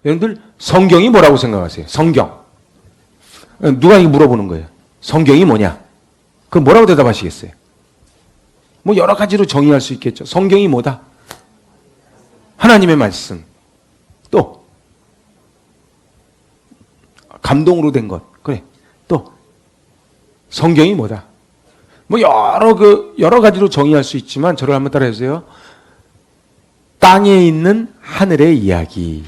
여러분들 성경이 뭐라고 생각하세요? 성경. 누가 이거 물어보는 거예요. 성경이 뭐냐? 그럼 뭐라고 대답하시겠어요? 뭐 여러 가지로 정의할 수 있겠죠. 성경이 뭐다? 하나님의 말씀. 또 감동으로 된 것. 그래. 또 성경이 뭐다? 뭐 여러 가지로 정의할 수 있지만 저를 한번 따라해 주세요. 땅에 있는 하늘의 이야기.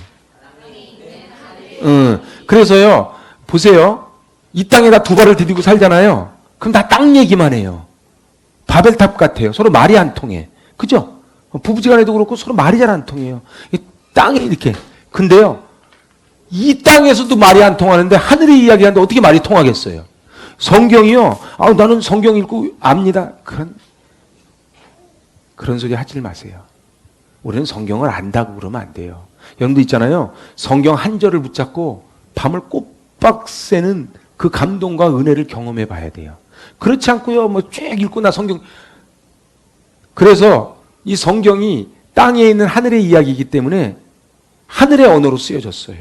그래서요. 보세요. 이 땅에다 두 발을 디디고 살잖아요. 그럼 다 땅 얘기만 해요. 바벨탑 같아요. 서로 말이 안 통해. 그죠? 부부지간에도 그렇고 서로 말이 잘 안 통해요. 땅에 이렇게. 근데요. 이 땅에서도 말이 안 통하는데 하늘의 이야기하는데 어떻게 말이 통하겠어요? 성경이요. 나는 성경 읽고 압니다. 그런 소리 하지 마세요. 우리는 성경을 안다고 그러면 안 돼요. 여러분도 있잖아요. 성경 한 절을 붙잡고 밤을 꼬박 새는 그 감동과 은혜를 경험해 봐야 돼요. 그렇지 않고요. 뭐 쭉 읽고 나 성경. 그래서 이 성경이 땅에 있는 하늘의 이야기이기 때문에 하늘의 언어로 쓰여졌어요.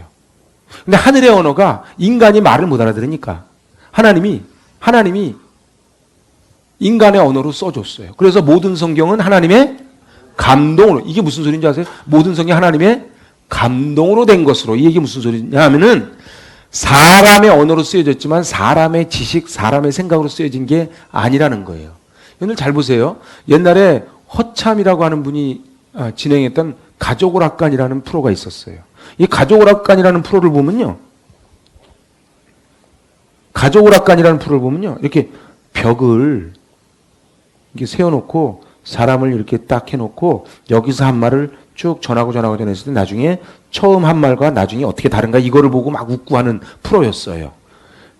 근데 하늘의 언어가 인간이 말을 못 알아들으니까 하나님이 인간의 언어로 써줬어요. 그래서 모든 성경은 하나님의 감동으로, 이게 무슨 소리인지 아세요? 모든 성경이 하나님의 감동으로 된 것으로. 이게 무슨 소리냐 하면은 사람의 언어로 쓰여졌지만 사람의 지식, 사람의 생각으로 쓰여진 게 아니라는 거예요. 여러분 잘 보세요. 옛날에 허참이라고 하는 분이 진행했던 가족오락관이라는 프로가 있었어요. 이 가족오락관이라는 프로를 보면요. 이렇게 벽을 이렇게 세워놓고 사람을 이렇게 딱 해놓고 여기서 한 말을 쭉 전하고 전했을 때 나중에 처음 한 말과 나중에 어떻게 다른가 이거를 보고 막 웃고 하는 프로였어요.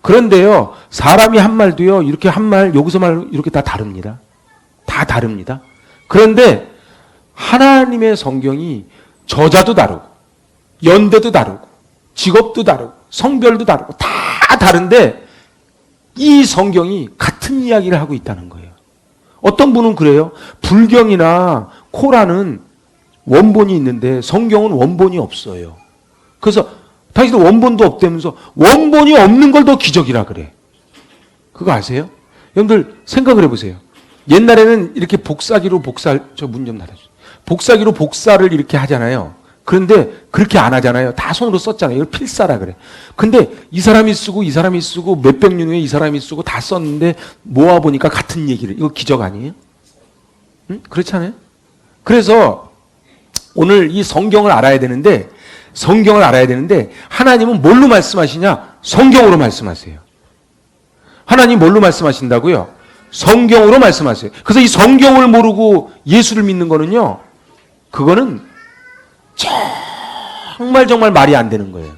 그런데요. 사람이 한 말도요. 이렇게 한 말, 여기서 말 이렇게 다 다릅니다. 다 다릅니다. 그런데 하나님의 성경이 저자도 다르고 연대도 다르고 직업도 다르고 성별도 다르고 다 다른데 이 성경이 같은 이야기를 하고 있다는 거예요. 어떤 분은 그래요. 불경이나 코란은 원본이 있는데 성경은 원본이 없어요. 그래서 당신은 원본도 없다면서 원본이 없는 걸 더 기적이라 그래. 그거 아세요? 여러분들 생각을 해보세요. 옛날에는 이렇게 복사기로 저 문 좀 닫아주세요. 복사기로 복사를 이렇게 하잖아요. 그런데 그렇게 안 하잖아요. 다 손으로 썼잖아요. 이걸 필사라 그래. 근데 이 사람이 쓰고 몇백 년 후에 이 사람이 쓰고 다 썼는데 모아보니까 같은 얘기를. 이거 기적 아니에요? 응? 그렇지 않아요? 그래서 오늘 이 성경을 알아야 되는데 하나님은 뭘로 말씀하시냐? 성경으로 말씀하세요. 하나님 뭘로 말씀하신다고요? 성경으로 말씀하세요. 그래서 이 성경을 모르고 예수를 믿는 거는요. 그거는 정말 말이 안 되는 거예요.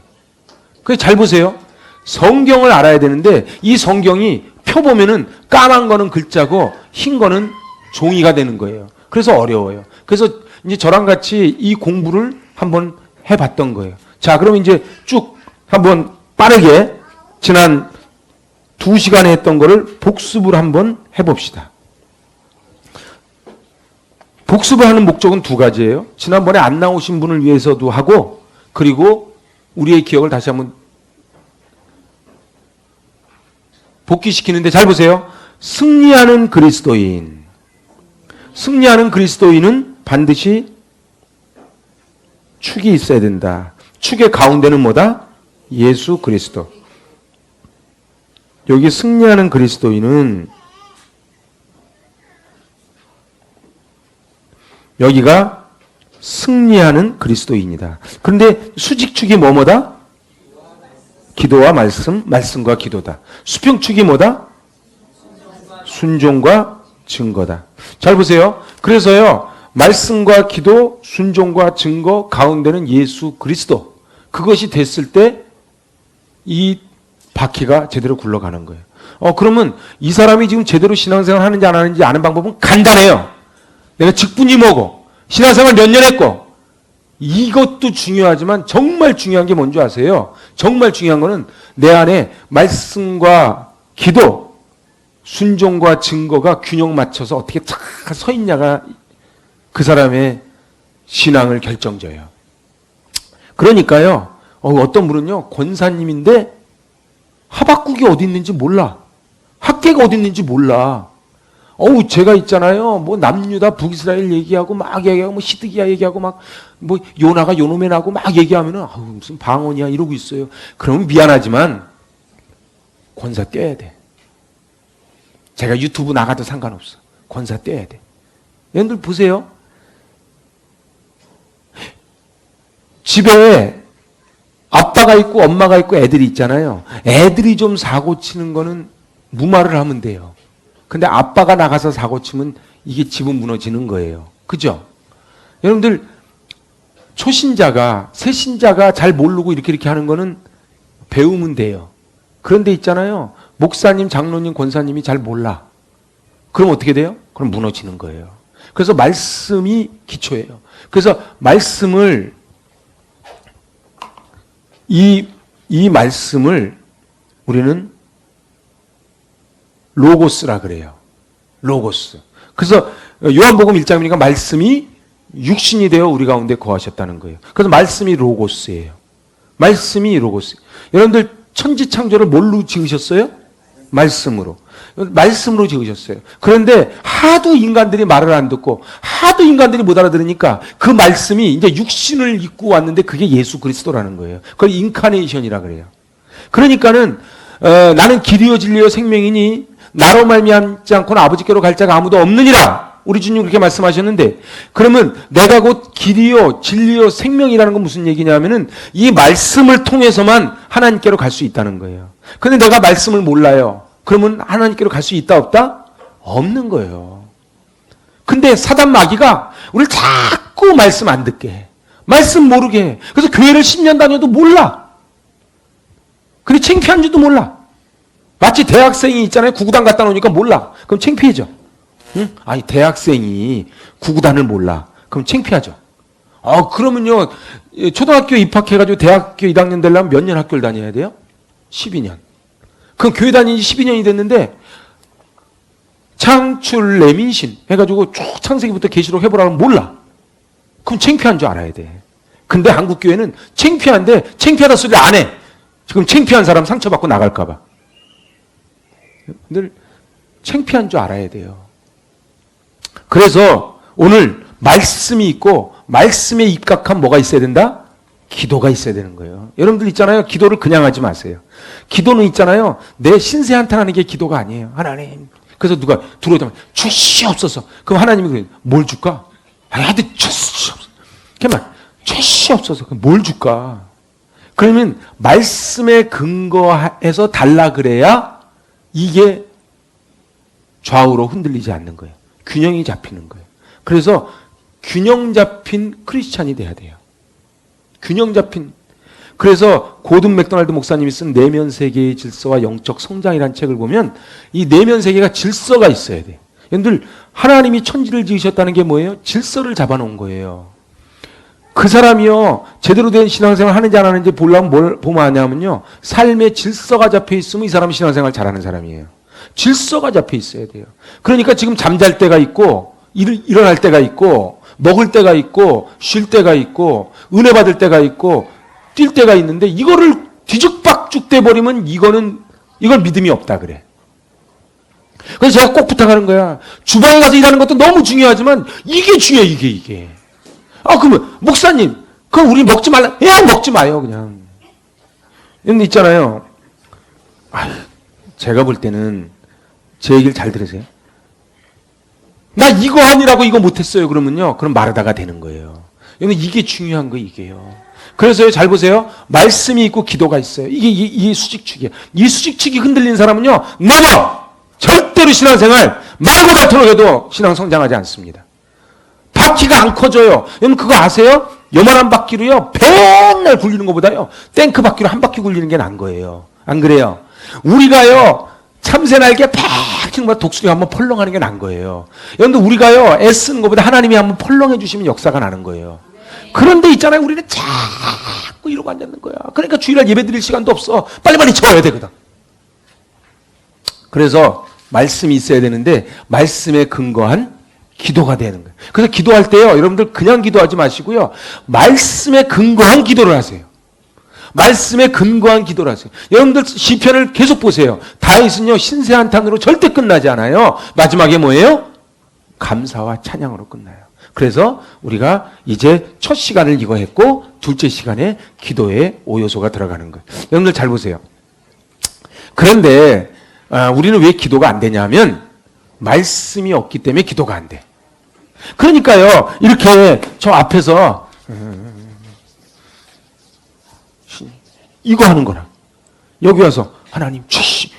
그래서 잘 보세요. 성경을 알아야 되는데 이 성경이 펴보면은 까만 거는 글자고 흰 거는 종이가 되는 거예요. 그래서 어려워요. 그래서 이제 저랑 같이 이 공부를 한번 해봤던 거예요. 자, 그럼 이제 쭉 한번 빠르게 지난 2시간에 했던 거를 복습을 한번 해봅시다. 복습을 하는 목적은 두 가지예요. 지난번에 안 나오신 분을 위해서도 하고 그리고 우리의 기억을 다시 한번 복귀시키는데 잘 보세요. 승리하는 그리스도인은 반드시 축이 있어야 된다. 축의 가운데는 뭐다? 예수 그리스도. 여기 승리하는 그리스도인은 여기가 승리하는 그리스도인이다. 그런데 수직축이 뭐다? 기도와 말씀과 기도다. 수평축이 뭐다? 순종과 증거다. 잘 보세요. 그래서요. 말씀과 기도, 순종과 증거 가운데는 예수 그리스도. 그것이 됐을 때 이 바퀴가 제대로 굴러가는 거예요. 그러면 이 사람이 지금 제대로 신앙생활 하는지 안 하는지 아는 방법은 간단해요. 내가 직분이 뭐고 신앙생활 몇 년 했고 이것도 중요하지만 정말 중요한 게 뭔지 아세요? 정말 중요한 거는 내 안에 말씀과 기도, 순종과 증거가 균형 맞춰서 어떻게 탁 서 있냐가 그 사람의 신앙을 결정져요. 그러니까요. 어떤 분은요, 권사님인데 하박국이 어디 있는지 몰라. 학계가 어디 있는지 몰라. 제가 있잖아요. 뭐 남유다 북이스라엘 얘기하고 막 얘기하고 뭐 시드기야 얘기하고 막 뭐 요나가 요노메 나고 막 얘기하면은 무슨 방언이야 이러고 있어요. 그러면 미안하지만 권사 떼야 돼. 제가 유튜브 나가도 상관없어. 권사 떼야 돼. 여러분들 보세요. 집에 아빠가 있고 엄마가 있고 애들이 있잖아요. 애들이 좀 사고 치는 거는 무마를 하면 돼요. 근데 아빠가 나가서 사고 치면 이게 집은 무너지는 거예요. 그죠? 여러분들 초신자가 새신자가 잘 모르고 이렇게 하는 거는 배우면 돼요. 그런데 있잖아요. 목사님, 장로님, 권사님이 잘 몰라. 그럼 어떻게 돼요? 그럼 무너지는 거예요. 그래서 말씀이 기초예요. 그래서 말씀을 이 말씀을 우리는 로고스라 그래요. 로고스. 그래서 요한복음 1장이니까 말씀이 육신이 되어 우리 가운데 거하셨다는 거예요. 그래서 말씀이 로고스예요. 말씀이 로고스. 여러분들 천지창조를 뭘로 지으셨어요? 말씀으로. 말씀으로 지으셨어요. 그런데 하도 인간들이 말을 안 듣고 하도 인간들이 못 알아들으니까 그 말씀이 이제 육신을 입고 왔는데 그게 예수 그리스도라는 거예요. 그걸 인카네이션이라 그래요. 그러니까는 나는 길이요 진리요 생명이니 나로 말미암지 않고는 아버지께로 갈 자가 아무도 없느니라. 우리 주님 그렇게 말씀하셨는데 그러면 내가 곧 길이요 진리요 생명이라는 건 무슨 얘기냐면은 이 말씀을 통해서만 하나님께로 갈 수 있다는 거예요. 근데 내가 말씀을 몰라요. 그러면 하나님께로 갈 수 있다 없다? 없는 거예요. 근데 사단 마귀가 우리를 자꾸 말씀 안 듣게 해. 말씀 모르게 해. 그래서 교회를 10년 다녀도 몰라. 근데 창피한 줄도 몰라. 마치 대학생이 있잖아요. 구구단 갔다 놓으니까 몰라. 그럼 창피해져. 응? 아니 대학생이 구구단을 몰라. 그럼 창피하죠. 그러면요. 초등학교 입학해가지고 대학교 1학년 되려면 몇 년 학교를 다녀야 돼요? 12년. 그럼 교회 다닌 지 12년이 됐는데 창출 내민신 해가지고 쭉 창세기부터 계시록 해보라면 몰라. 그럼 창피한 줄 알아야 돼. 근데 한국 교회는 창피한데 창피하다 소리를 안 해. 지금 창피한 사람 상처받고 나갈까 봐. 늘 창피한 줄 알아야 돼요. 그래서 오늘 말씀이 있고 말씀에 입각한 뭐가 있어야 된다? 기도가 있어야 되는 거예요. 여러분들 있잖아요. 기도를 그냥 하지 마세요. 기도는 있잖아요. 내 신세 한탄하는 게 기도가 아니에요. 하나님. 그래서 누가 들어오자면 주시옵소서. 그럼 하나님이 뭘 줄까? 하여튼 주시옵소서. 그만 주시옵소서. 그럼 뭘 줄까? 그러면 말씀에 근거해서 달라 그래야 이게 좌우로 흔들리지 않는 거예요. 균형이 잡히는 거예요. 그래서 균형 잡힌 크리스찬이 돼야 돼요. 균형 잡힌. 그래서 고든 맥도날드 목사님이 쓴 내면 세계의 질서와 영적 성장이라는 책을 보면 이 내면 세계가 질서가 있어야 돼요. 여러분들 하나님이 천지를 지으셨다는 게 뭐예요? 질서를 잡아놓은 거예요. 그 사람이요 제대로 된 신앙생활 하는지 안 하는지 보려면 뭘 보면 아냐면요 삶의 질서가 잡혀 있으면 이 사람은 신앙생활 잘하는 사람이에요. 질서가 잡혀 있어야 돼요. 그러니까 지금 잠잘 때가 있고 일어날 때가 있고 먹을 때가 있고 쉴 때가 있고 은혜 받을 때가 있고 뛸 때가 있는데 이거를 뒤죽박죽 돼버리면 이걸 믿음이 없다 그래. 그래서 제가 꼭 부탁하는 거야. 주방에 가서 일하는 것도 너무 중요하지만 이게 중요해 이게. 그러면 목사님 그럼 우리 먹지 말라. 그냥 먹지 마요 그냥. 여러분 있잖아요. 제가 볼 때는 제 얘기를 잘 들으세요. 나 이거 하느라고 이거 못했어요. 그러면요. 그럼 마르다가 되는 거예요. 여러분 이게 중요한 거 이게요. 그래서요. 잘 보세요. 말씀이 있고 기도가 있어요. 이게 수직축이에요. 이 수직축이 흔들린 사람은요. never! 절대로 신앙생활 말고 닳도록 해도 신앙 성장하지 않습니다. 바퀴가 안 커져요. 여러분 그거 아세요? 요만한 바퀴로요. 맨날 굴리는 것보다요. 탱크 바퀴로 한 바퀴 굴리는 게 나은 거예요. 안 그래요? 우리가요. 참새 날개 팍 치는 것보다 독수리 한번 펄렁하는 게 나은 거예요. 여러분들 우리가요. 애쓰는 것보다 하나님이 한번 펄렁해 주시면 역사가 나는 거예요. 그런데 있잖아요. 우리는 자꾸 이러고 앉았는 거야. 그러니까 주일날 예배 드릴 시간도 없어. 빨리빨리 채워야 되거든. 그래서 말씀이 있어야 되는데 말씀에 근거한 기도가 되는 거예요. 그래서 기도할 때요. 여러분들 그냥 기도하지 마시고요. 말씀에 근거한 기도를 하세요. 말씀에 근거한 기도를 하세요. 여러분들 시편을 계속 보세요. 다윗은요, 신세 한탄으로 절대 끝나지 않아요. 마지막에 뭐예요? 감사와 찬양으로 끝나요. 그래서 우리가 이제 첫 시간을 이거 했고 둘째 시간에 기도의 5요소가 들어가는 거예요. 여러분들 잘 보세요. 그런데 우리는 왜 기도가 안 되냐면 말씀이 없기 때문에 기도가 안 돼. 그러니까요, 이렇게 저 앞에서 이거 하는 거랑 여기 와서 하나님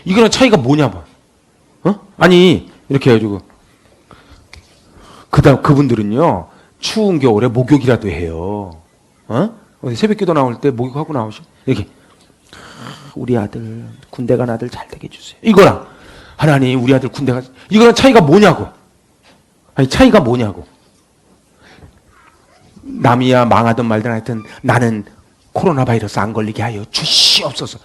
이거랑 차이가 뭐냐 봐. 아니 이렇게 해가지고 그다음 그분들은요, 추운 겨울에 목욕이라도 해요. 어디 새벽기도 나올 때 목욕하고 나오시 이렇게 우리 아들 군대 간 아들 잘 되게 해주세요. 이거랑 하나님 우리 아들 군대 가 이거랑 차이가 뭐냐고. 아니 차이가 뭐냐고. 남이야 망하든 말든 하여튼 나는 코로나 바이러스 안 걸리게 하여 주시옵소서.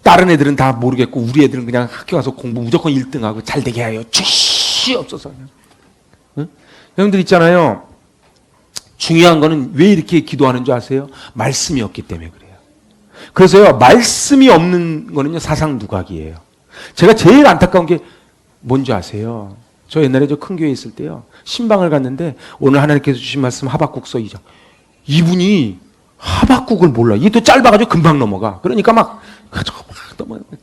다른 애들은 다 모르겠고 우리 애들은 그냥 학교 가서 공부 무조건 1등하고 잘 되게 하여 주시옵소서. 응? 여러분들 있잖아요. 중요한 거는 왜 이렇게 기도하는 줄 아세요? 말씀이 없기 때문에 그래요. 그래서요, 말씀이 없는 거는요, 사상 누각이에요. 제가 제일 안타까운 게 뭔지 아세요? 저 옛날에 저 큰 교회 있을 때요, 신방을 갔는데 오늘 하나님께서 주신 말씀 하박국서 2장. 이분이 하박국을 몰라. 이게 또 짧아가지고 금방 넘어가. 그러니까 막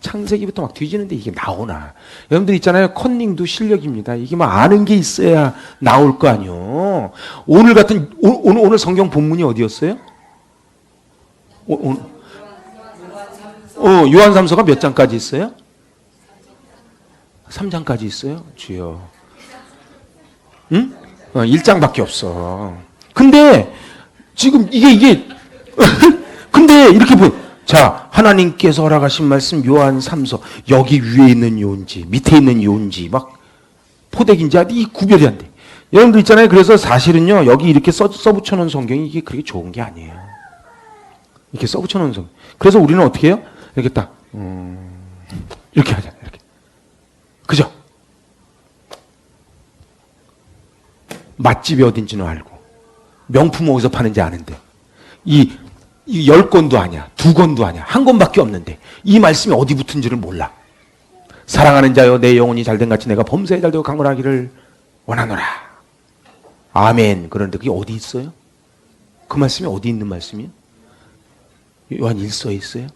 창세기부터 막 뒤지는데 이게 나오나. 여러분들 있잖아요. 컨닝도 실력입니다. 이게 막 아는 게 있어야 나올 거 아니요. 오늘 성경 본문이 어디였어요? 요한 3서가 몇 장까지 있어요? 3장까지 있어요? 주여. 응? 1장밖에 없어. 근데 지금 이게 근데 이렇게 자, 하나님께서 허락하신 말씀 요한 3서 여기 위에 있는 요인지 밑에 있는 요인지 막 포대기인지 이 구별이 안 돼. 여러분들 있잖아요. 그래서 사실은요, 여기 이렇게 써붙여 놓은 성경이 이게 그렇게 좋은 게 아니에요. 이렇게 써붙여 놓은 성경. 그래서 우리는 어떻게 해요? 이렇게 딱 이렇게 하잖아요. 이렇게. 그죠? 맛집이 어딘지는 알고 명품 어디서 파는지 아는데 이 10권도 아니야, 2권도 아니야, 1권밖에 없는데 이 말씀이 어디 붙은지를 몰라. 사랑하는 자여 내 영혼이 잘된 같이 내가 범사에 잘되고 강건하기를 원하노라. 아멘. 그런데 그게 어디 있어요? 그 말씀이 어디 있는 말씀이에요? 요한 1서에 있어요?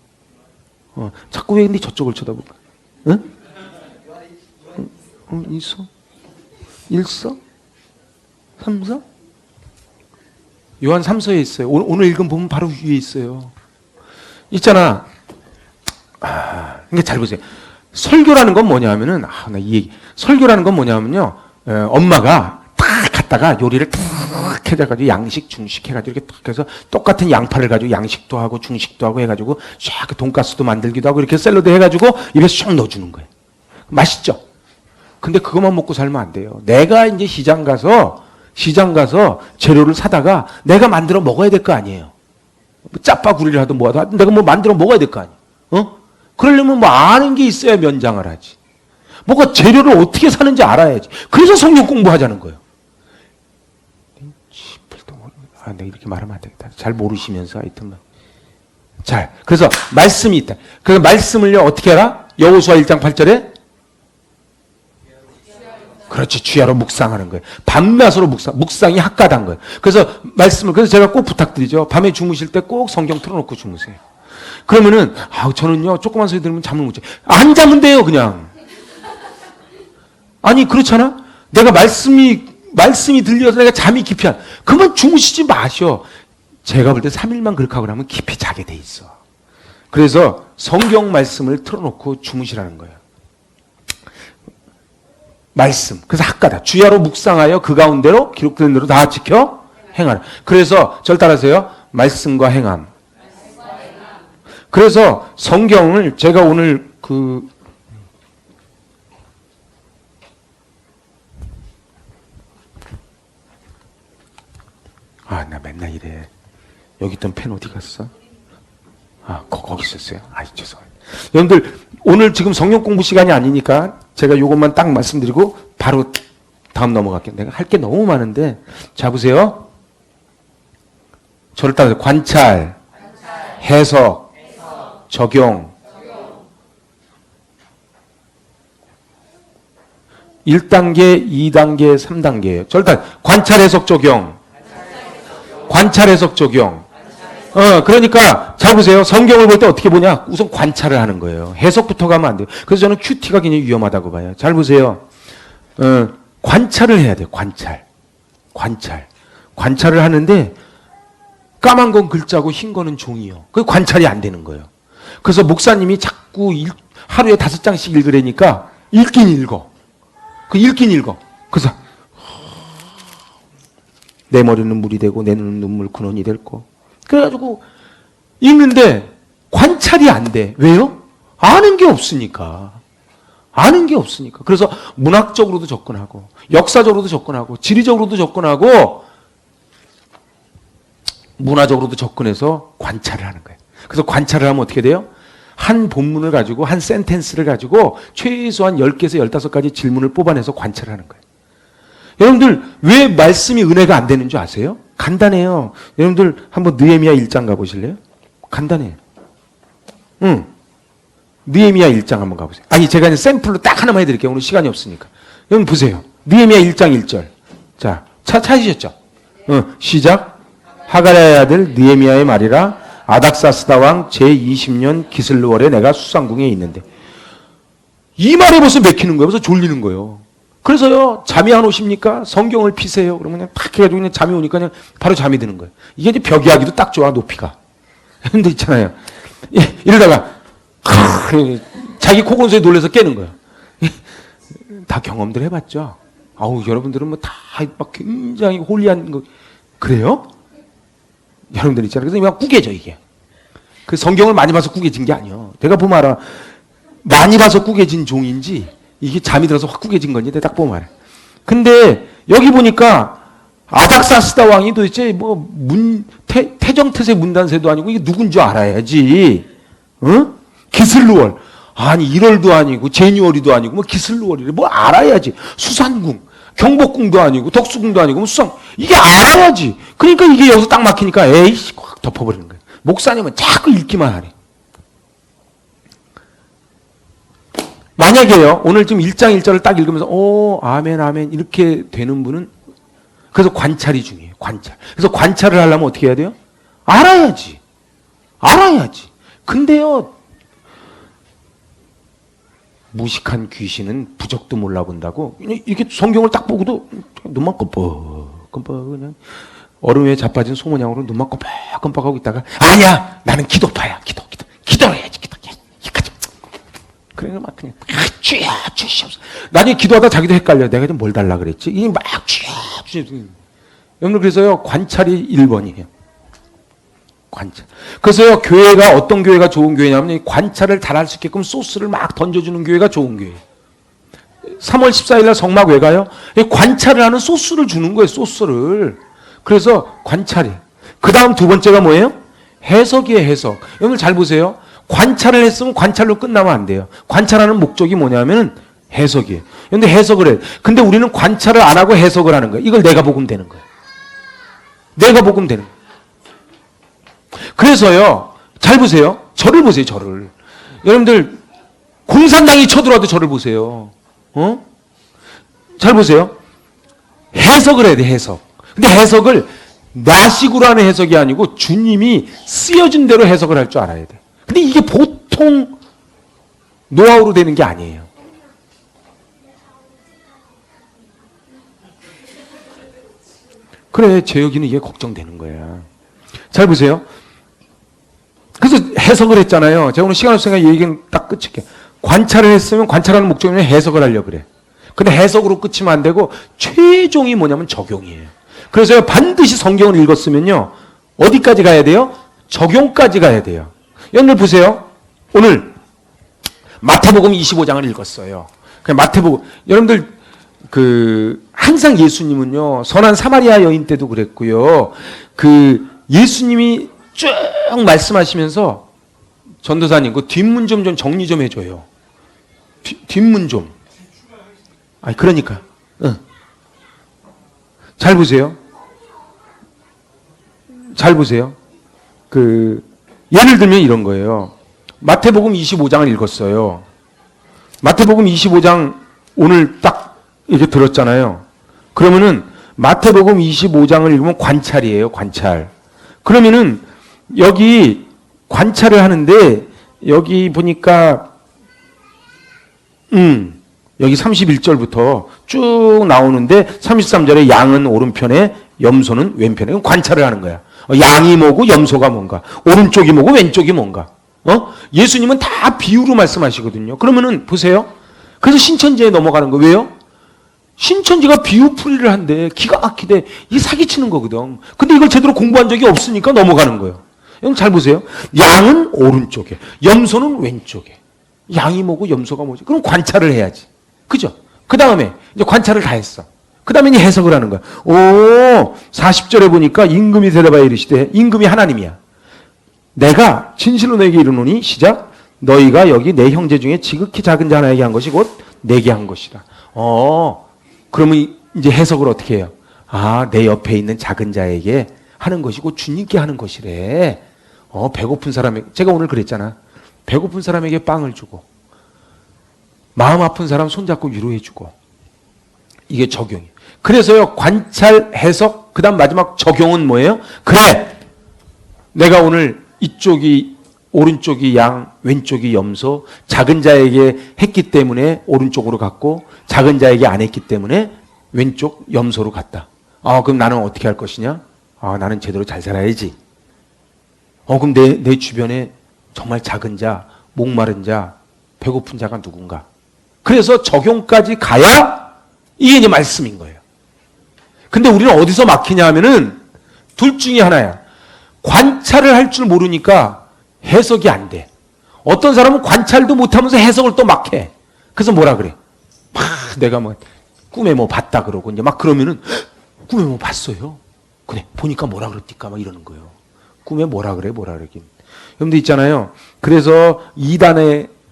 자꾸 왜 근데 저쪽을 쳐다볼까? 응? 1서? 1서? 3서? 요한 3서에 있어요. 오늘 읽은 부분 바로 위에 있어요. 있잖아. 그러니까 잘 보세요. 설교라는 건 뭐냐면은, 나 이 얘기. 설교라는 건 뭐냐면요, 엄마가 탁 갔다가 요리를 탁 해가지고 양식, 중식 해가지고 이렇게 탁 해서 똑같은 양파를 가지고 양식도 하고 중식도 하고 해가지고 쫙 돈가스도 만들기도 하고 이렇게 샐러드 해가지고 입에 쏙 넣어주는 거예요. 맛있죠? 근데 그것만 먹고 살면 안 돼요. 내가 이제 시장 가서 재료를 사다가 내가 만들어 먹어야 될 거 아니에요. 짜파구리를 하든 뭐 하든 내가 뭐 만들어 먹어야 될 거 아니에요. 그러려면 뭐 아는 게 있어야 면장을 하지. 뭐가 재료를 어떻게 사는지 알아야지. 그래서 성경 공부하자는 거예요. 내가 이렇게 말하면 안 되겠다. 잘 모르시면서 하여튼 그래서 말씀이 있다. 그 말씀을요 어떻게 알아? 여호수아 1장 8절에 그렇지, 주야로 묵상하는 거예요. 밤낮으로 묵상이 학가단 거예요. 그래서 그래서 제가 꼭 부탁드리죠. 밤에 주무실 때 꼭 성경 틀어놓고 주무세요. 그러면은, 저는요, 조그만 소리 들으면 잠을 못 자요. 안 자면 돼요, 그냥. 아니, 그렇잖아? 내가 말씀이 들려서 내가 잠이 깊이 그러면 주무시지 마셔. 제가 볼 때 3일만 그렇게 하고 나면 깊이 자게 돼 있어. 그래서 성경 말씀을 틀어놓고 주무시라는 거예요. 말씀. 그래서 학가다. 주야로 묵상하여 그 가운데로 기록된 대로 다 지켜 행하라. 그래서 절 따라하세요. 말씀과 행함. 그래서 성경을 제가 오늘 나 맨날 이래. 여기 있던 펜 어디 갔어? 거기 있었어요. 죄송해요. 여러분들, 오늘 지금 성경 공부 시간이 아니니까 제가 이것만 딱 말씀드리고 바로 다음 넘어갈게요. 내가 할 게 너무 많은데. 자, 보세요. 저를 따라서 관찰, 해석, 적용. 1단계, 2단계, 3단계예요. 저를 따라 관찰, 해석, 적용. 관찰, 해석, 적용. 그러니까 잘 보세요. 성경을 볼 때 어떻게 보냐? 우선 관찰을 하는 거예요. 해석부터 가면 안 돼요. 그래서 저는 큐티가 굉장히 위험하다고 봐요. 잘 보세요. 관찰을 해야 돼요. 관찰. 관찰을 하는데 까만 건 글자고 흰 거는 종이요. 그 관찰이 안 되는 거예요. 그래서 목사님이 자꾸 하루에 5장씩 읽으라니까 읽긴 읽어. 그래서 내 머리는 물이 되고 내 눈은 눈물 근원이 될 거. 그래가지고 읽는데 관찰이 안 돼. 왜요? 아는 게 없으니까. 그래서 문학적으로도 접근하고 역사적으로도 접근하고 지리적으로도 접근하고 문화적으로도 접근해서 관찰을 하는 거예요. 그래서 관찰을 하면 어떻게 돼요? 한 본문을 가지고 한 센텐스를 가지고 최소한 10개에서 15가지 질문을 뽑아내서 관찰하는 거예요. 여러분들 왜 말씀이 은혜가 안 되는 줄 아세요? 간단해요. 여러분들 한번 느헤미야 1장 가보실래요? 간단해요. 느헤미야 1장 한번 가보세요. 아니 제가 이제 샘플로 딱 하나만 해드릴게요. 오늘 시간이 없으니까. 여러분 보세요. 느헤미야 1장 1절. 자, 찾으셨죠? 시작. 하가랴의 아들 느헤미야의 말이라 아닥사스다 왕 제20년 기슬루월에 내가 수상궁에 있는데 이 말에 벌써 맥히는 거예요. 벌써 졸리는 거예요. 그래서요 잠이 안 오십니까? 성경을 피세요. 그러면 그냥 탁 해가지고 그냥 잠이 오니까 그냥 바로 잠이 드는 거예요. 이게 이제 벽이하기도 딱 좋아. 높이가. 근데 있잖아요. 이러다가 자기 코곤소에 놀래서 깨는 거예요. 다 경험들 해봤죠. 아우 여러분들은 뭐 다 막 굉장히 홀리한 거 그래요? 여러분들 있잖아요. 그래서 막 구겨져 이게. 그 성경을 많이 봐서 구겨진 게 아니에요. 내가 보면 알아. 많이 봐서 구겨진 종인지 이게 잠이 들어서 확 구겨진 건지 내가 딱 보면 알아. 근데 여기 보니까 아닥사스다 왕이 도대체 뭐 태정태세 문단세도 아니고 이게 누군지 알아야지. 기슬루월. 아니 1월도 아니고 제뉴얼이도 아니고 뭐 기슬루월이래. 뭐 알아야지. 수산궁. 경복궁도 아니고 덕수궁도 아니고 뭐 수상. 이게 알아야지. 그러니까 이게 여기서 딱 막히니까 에이씨 확 덮어버리는 거예요. 목사님은 자꾸 읽기만 하래. 만약에요. 오늘 지금 1장 1절을 딱 읽으면서 아멘 아멘 이렇게 되는 분은 그래서 관찰이 중요해요. 관찰. 그래서 관찰을 하려면 어떻게 해야 돼요? 알아야지. 근데요. 무식한 귀신은 부적도 몰라본다고 이렇게 성경을 딱 보고도 눈만 껌뻑 그냥 얼음 위에 자빠진 소모냥으로 눈만 껌뻑하고 있다가 아니야 나는 기도파야 기도를 해야지 그래 막 그냥 주시옵소서. 나중에 기도하다 자기도 헷갈려. 내가 좀 뭘 달라 그랬지? 이게 막 주시옵소서. 여러분 그래서요 관찰이 1번이에요. 관찰. 그래서요 교회가 어떤 교회가 좋은 교회냐면 관찰을 잘할 수 있게끔 소스를 막 던져주는 교회가 좋은 교회. 3월 14일 날 성막 왜 가요? 관찰을 하는 소스를 주는 거예요. 소스를. 그래서 관찰이. 그 다음 두 번째가 뭐예요? 해석이에요. 해석. 여러분 잘 보세요. 관찰을 했으면 관찰로 끝나면 안 돼요. 관찰하는 목적이 뭐냐면 해석이에요. 그런데 해석을 해요. 근데 우리는 관찰을 안 하고 해석을 하는 거예요. 이걸 내가 복음 되는 거예요. 내가 복음 되는 거예요. 그래서요, 잘 보세요. 저를 보세요, 저를. 여러분들, 공산당이 쳐들어와도 저를 보세요. 잘 보세요. 해석을 해야 돼, 해석. 근데 해석을 나식으로 하는 해석이 아니고 주님이 쓰여진 대로 해석을 할 줄 알아야 돼. 근데 이게 보통 노하우로 되는 게 아니에요. 그래, 재혁이는 이게 걱정되는 거야. 잘 보세요. 그래서 해석을 했잖아요. 제가 오늘 시간 없으니까 얘기는 딱 끝일게요. 관찰을 했으면 관찰하는 목적이면 해석을 하려고 그래. 근데 해석으로 끝이면 안 되고 최종이 뭐냐면 적용이에요. 그래서 반드시 성경을 읽었으면요. 어디까지 가야 돼요? 적용까지 가야 돼요. 여러분들 보세요. 오늘 마태복음 25장을 읽었어요. 마태복음. 여러분들 항상 예수님은요. 선한 사마리아 여인 때도 그랬고요. 예수님이 쭉 말씀하시면서 전도사님 그 뒷문 좀 정리 좀 해줘요. 뒷문 좀. 아니 그러니까. 잘 보세요. 잘 보세요. 예를 들면 이런 거예요. 마태복음 25장을 읽었어요. 마태복음 25장 오늘 딱 이렇게 들었잖아요. 그러면은 마태복음 25장을 읽으면 관찰이에요, 관찰. 그러면은 여기 관찰을 하는데 여기 보니까 여기 31절부터 쭉 나오는데 33절에 양은 오른편에 염소는 왼편에 관찰을 하는 거야. 양이 뭐고 염소가 뭔가, 오른쪽이 뭐고 왼쪽이 뭔가. 예수님은 다 비유로 말씀하시거든요. 그러면은 보세요. 그래서 신천지에 넘어가는 거 왜요? 신천지가 비유풀이를 한데 기가 막히대. 이게 사기치는 거거든. 근데 이걸 제대로 공부한 적이 없으니까 넘어가는 거예요. 여러분 잘 보세요. 양은 오른쪽에, 염소는 왼쪽에. 양이 뭐고 염소가 뭐지? 그럼 관찰을 해야지. 그죠? 그 다음에 이제 관찰을 다 했어. 그 다음에 이제 해석을 하는 거야. 40절에 보니까 임금이 대답하여 이르시되, 임금이 하나님이야. 내가 진실로 너에게 이르노니 시작. 너희가 여기 내 형제 중에 지극히 작은 자 하나에게 한 것이 곧 내게 한 것이다. 그러면 이제 해석을 어떻게 해요? 내 옆에 있는 작은 자에게 하는 것이고 주님께 하는 것이래. 배고픈 사람에게, 제가 오늘 그랬잖아. 배고픈 사람에게 빵을 주고 마음 아픈 사람 손잡고 위로해 주고, 이게 적용이에요. 그래서요, 관찰, 해석, 그 다음 마지막 적용은 뭐예요? 그래, 내가 오늘 이쪽이 오른쪽이 양, 왼쪽이 염소, 작은 자에게 했기 때문에 오른쪽으로 갔고 작은 자에게 안 했기 때문에 왼쪽 염소로 갔다. 그럼 나는 어떻게 할 것이냐? 나는 제대로 잘 살아야지. 그럼 내 주변에 정말 작은 자, 목마른 자, 배고픈 자가 누군가. 그래서 적용까지 가야 이게 이제 말씀인 거예요. 근데 우리는 어디서 막히냐 하면은 둘 중에 하나야. 관찰을 할 줄 모르니까 해석이 안 돼. 어떤 사람은 관찰도 못하면서 해석을 또 막 해. 그래서 뭐라 그래? 내가 꿈에 뭐 봤다 그러고 이제 막 그러면은 꿈에 뭐 봤어요. 그래 보니까 뭐라 그랬디까 막 이러는 거예요. 꿈에 뭐라 그러긴. 여러분들 있잖아요. 그래서